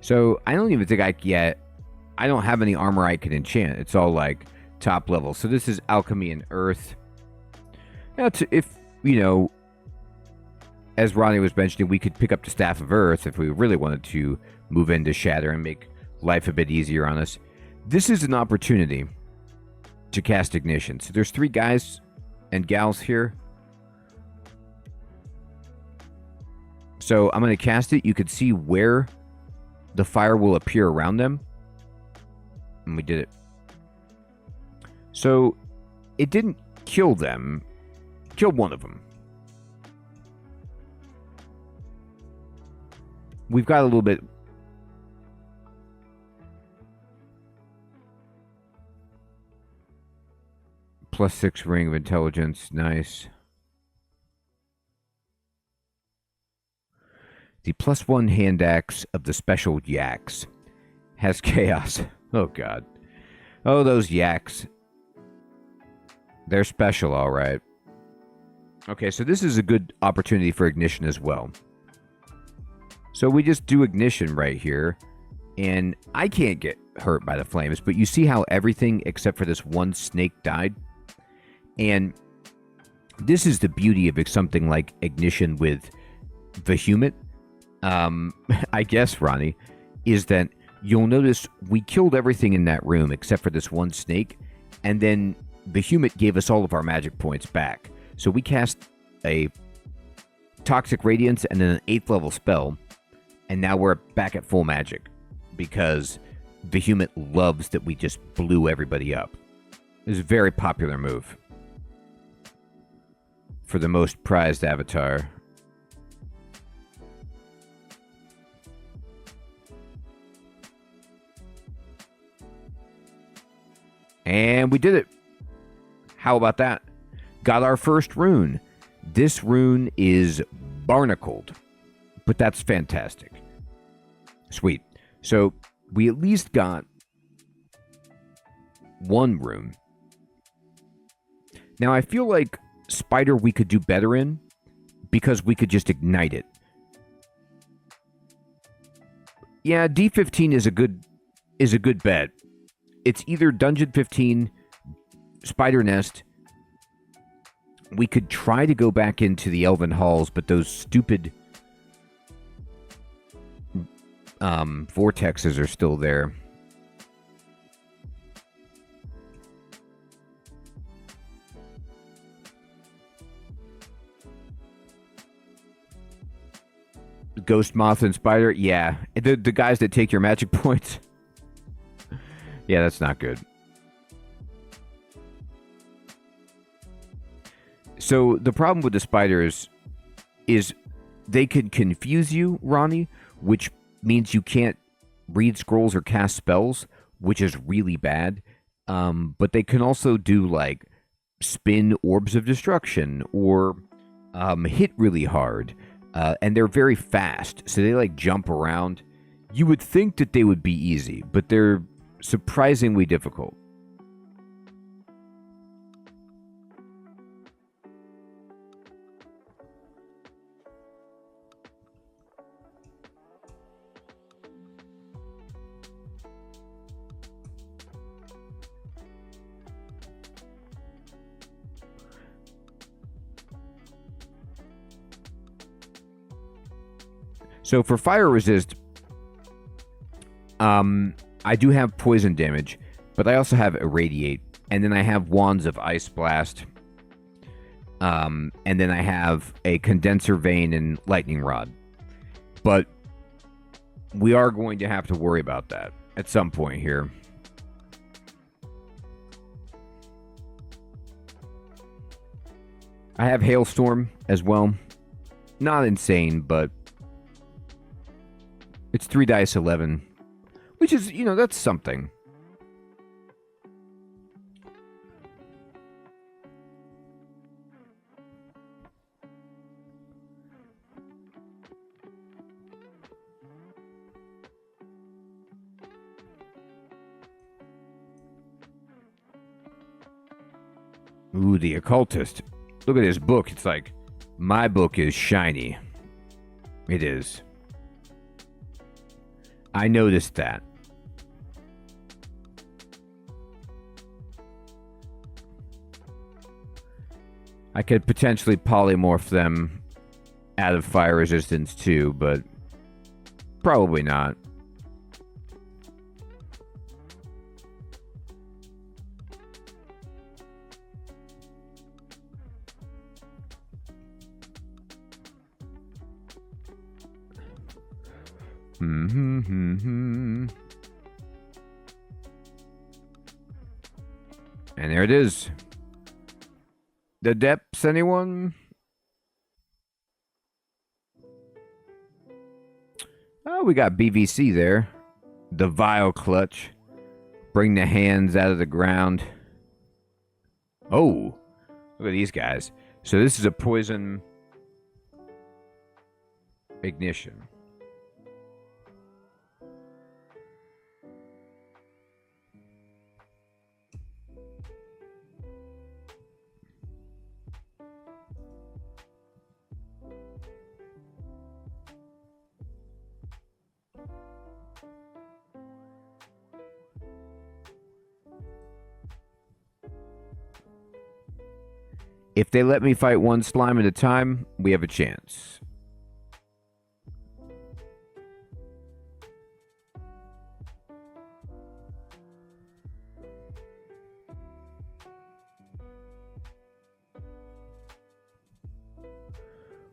So, I don't even think I don't have any armor I can enchant. It's all, like, top level. So this is Alchemy and Earth. Now, if, you know, as Ronnie was mentioning, we could pick up the Staff of Earth if we really wanted to move into Shatter and make life a bit easier on us. This is an opportunity to cast Ignition. So there's 3 guys and gals here. So I'm going to cast it. You could see where the fire will appear around them. And we did it. So it didn't kill them. Killed one of them. We've got a little bit... +6 ring of intelligence. Nice. The +1 hand axe of the special yaks has chaos. Oh, God. Oh, those yaks. They're special, all right. Okay, so this is a good opportunity for ignition as well. So we just do ignition right here. And I can't get hurt by the flames, but you see how everything except for this one snake died? And this is the beauty of something like ignition with Vehement. I guess, Ronnie, is that you'll notice we killed everything in that room except for this one snake, and then Vehement gave us all of our magic points back. So we cast a Toxic Radiance and then an 8th level spell, and now we're back at full magic because Vehement loves that we just blew everybody up. It's a very popular move for the most prized avatar. And we did it. How about that? Got our first rune. This rune is barnacled, but that's fantastic. Sweet. So we at least got 1 rune. Now I feel like Spider we could do better in because we could just ignite it. Yeah, D15 is a good bet. It's either Dungeon 15, Spider Nest. We could try to go back into the Elven Halls, but those stupid vortexes are still there. Ghost Moth and Spider, yeah. The guys that take your magic points. Yeah, that's not good. So the problem with the spiders is they can confuse you, Ronnie, which means you can't read scrolls or cast spells, which is really bad. But they can also do like spin orbs of destruction or hit really hard. And they're very fast, so they like jump around. You would think that they would be easy, but they're surprisingly difficult. So for fire resist, I do have poison damage, but I also have irradiate, and then I have wands of ice blast, and then I have a condenser vein and lightning rod. But we are going to have to worry about that at some point here. I have hailstorm as well. Not insane, but it's 3 dice 11, which is, you know, that's something. Ooh, the occultist. Look at this book. It's like, my book is shiny. It is. I noticed that. I could potentially polymorph them out of fire resistance too, but probably not. And there it is. The depths, anyone? Oh, we got BVC there. The vile clutch. Bring the hands out of the ground. Oh, look at these guys. So this is a poison ignition. If they let me fight one slime at a time, we have a chance.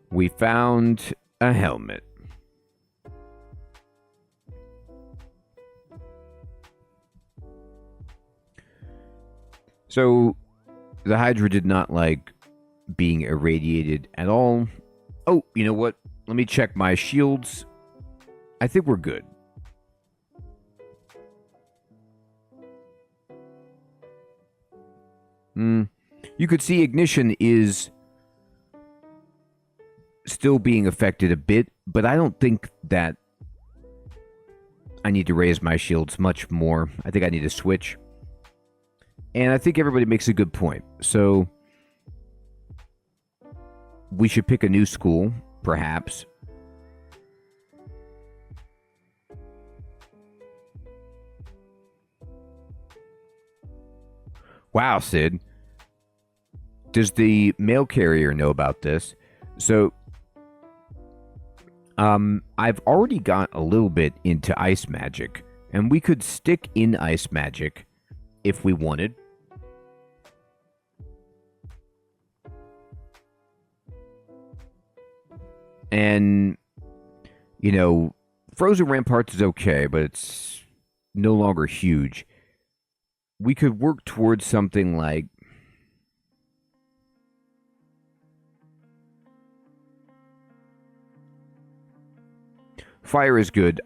We found a helmet. So, the Hydra did not like being irradiated at all. Oh, you know what? Let me check my shields. I think we're good. You could see ignition is still being affected a bit, but I don't think that I need to raise my shields much more. I think I need to switch. And I think everybody makes a good point. So we should pick a new school, perhaps. Wow, Sid. Does the mail carrier know about this? So, I've already got a little bit into ice magic, and we could stick in ice magic if we wanted. And, you know, Frozen Ramparts is okay, but it's no longer huge. We could work towards something like... Fire is good.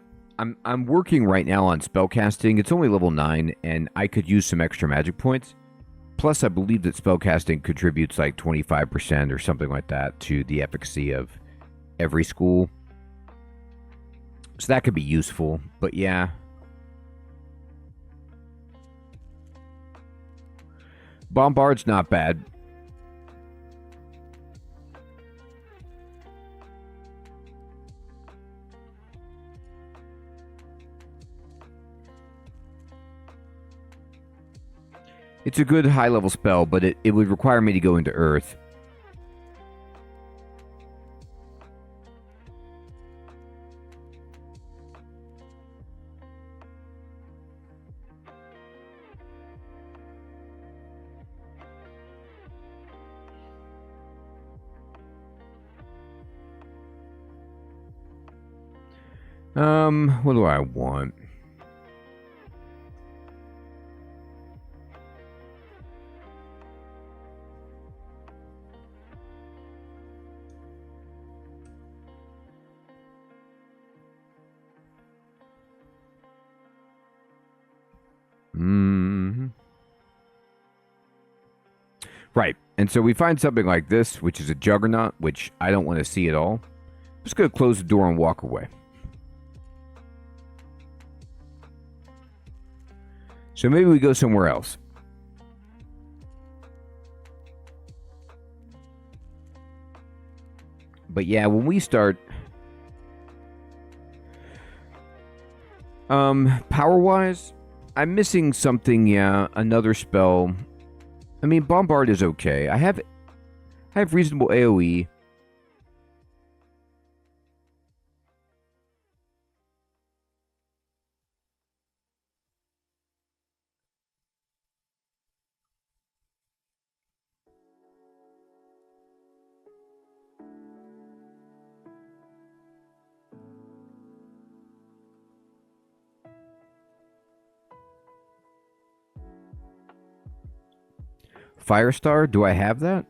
I'm working right now on spellcasting. It's only level 9, and I could use some extra magic points. Plus, I believe that spellcasting contributes like 25% or something like that to the efficacy of every school. So that could be useful, but yeah. Bombard's not bad. It's a good high-level spell, but it would require me to go into Earth. What do I want? Right. And so we find something like this, which is a juggernaut, which I don't want to see at all. I'm just going to close the door and walk away. So maybe we go somewhere else. But yeah, when we start... power-wise, I'm missing something, yeah, another spell. I mean, Bombard is okay. I have reasonable AoE. Firestar, do I have that?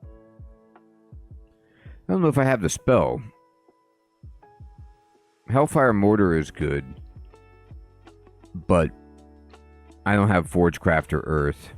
I don't know if I have the spell. Hellfire Mortar is good, but I don't have Forgecraft or Earth.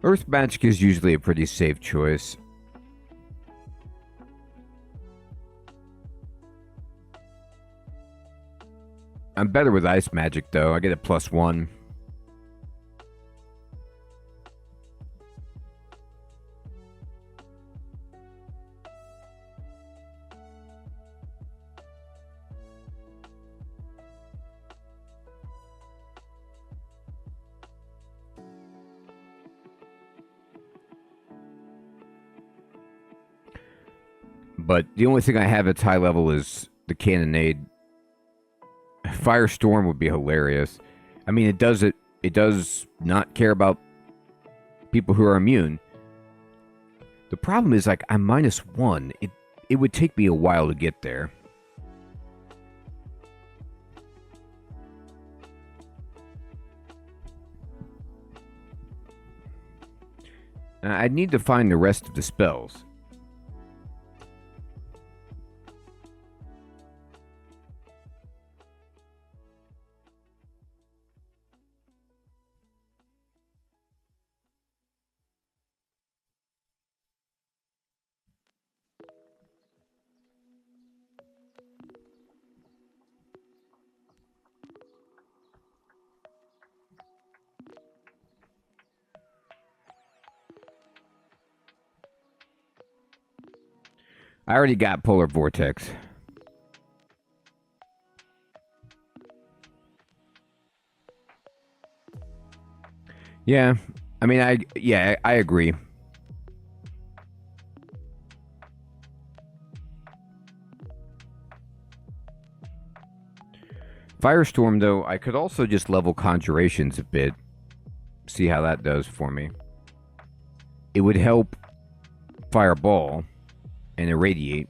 Earth Magic is usually a pretty safe choice. I'm better with Ice Magic, though. I get a +1. But the only thing I have that's high level is the Cannonade. Firestorm would be hilarious. I mean, it does not care about people who are immune. The problem is, like, I'm -1. It would take me a while to get there. I'd need to find the rest of the spells. I already got Polar Vortex. Yeah, I mean, I agree. Firestorm, though, I could also just level Conjurations a bit. See how that does for me. It would help Fireball and Irradiate.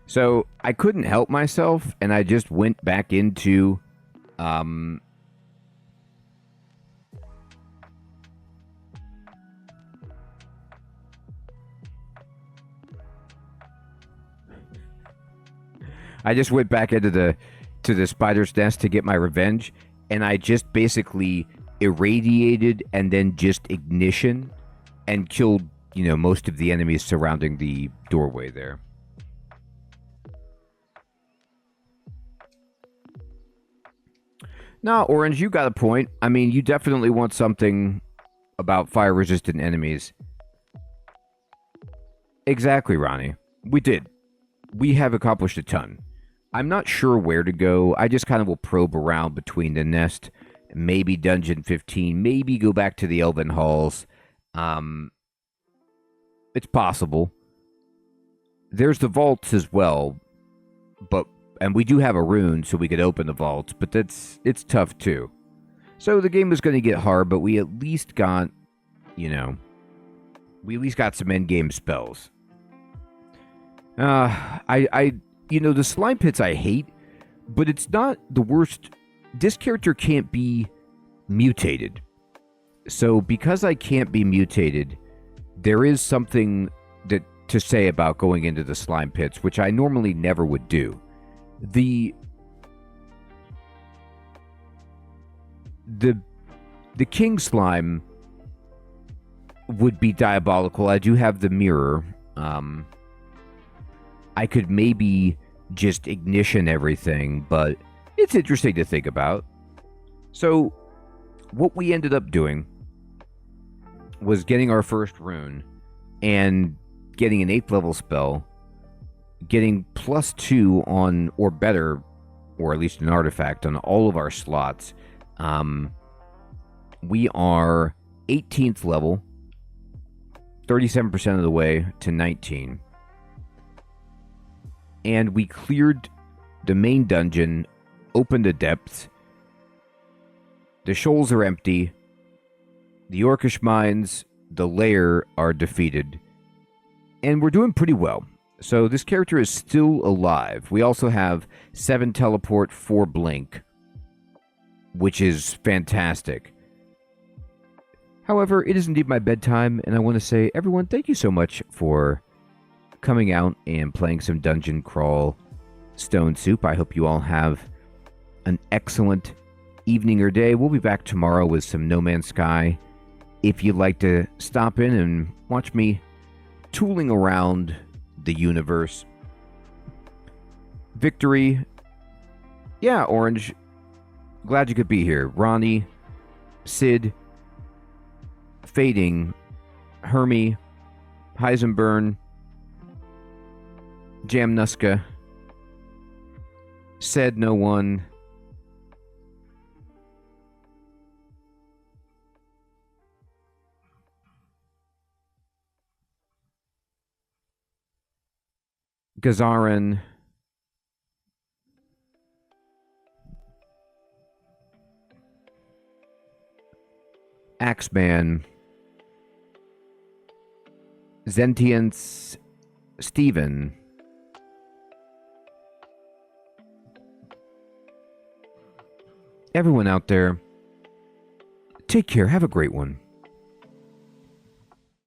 So I couldn't help myself, and I just went back into I just went back into the spider's nest to get my revenge, and I just basically irradiated and then just ignition and killed, most of the enemies surrounding the doorway there. No, Orange, you got a point. I mean, you definitely want something about fire-resistant enemies. Exactly, Ronnie. We did. We have accomplished a ton. I'm not sure where to go. I just kind of will probe around between the nest, maybe Dungeon 15, maybe go back to the Elven Halls. It's possible. There's the vaults as well, and we do have a rune, so we could open the vaults, but it's tough too. So the game is going to get hard, but we at least got, we at least got some endgame spells. The slime pits I hate, but it's not the worst. This character can't be mutated. So because I can't be mutated, there is something to say about going into the slime pits, which I normally never would do. The king slime would be diabolical. I do have the mirror. I could maybe just ignition everything, but it's interesting to think about. So what we ended up doing was getting our first rune and getting an 8th level spell, getting +2 on, or better, or at least an artifact on all of our slots. We are 18th level, 37% of the way to 19. And we cleared the main dungeon, opened the depths. The shoals are empty. The Orcish mines, the lair, are defeated. And we're doing pretty well. So this character is still alive. We also have 7 teleport, 4 blink, which is fantastic. However, it is indeed my bedtime, and I want to say, everyone, thank you so much for coming out and playing some Dungeon Crawl Stone Soup. I hope you all have an excellent evening or day. We'll be back tomorrow with some No Man's Sky. If you'd like to stop in and watch me tooling around the universe. Victory. Yeah, Orange. Glad you could be here. Ronnie, Sid, Fading, Hermie, Heisenburn, Jamnuska, Said No One, Gazarin, Axeman, Zentience, Steven, everyone out there, take care. Have a great one.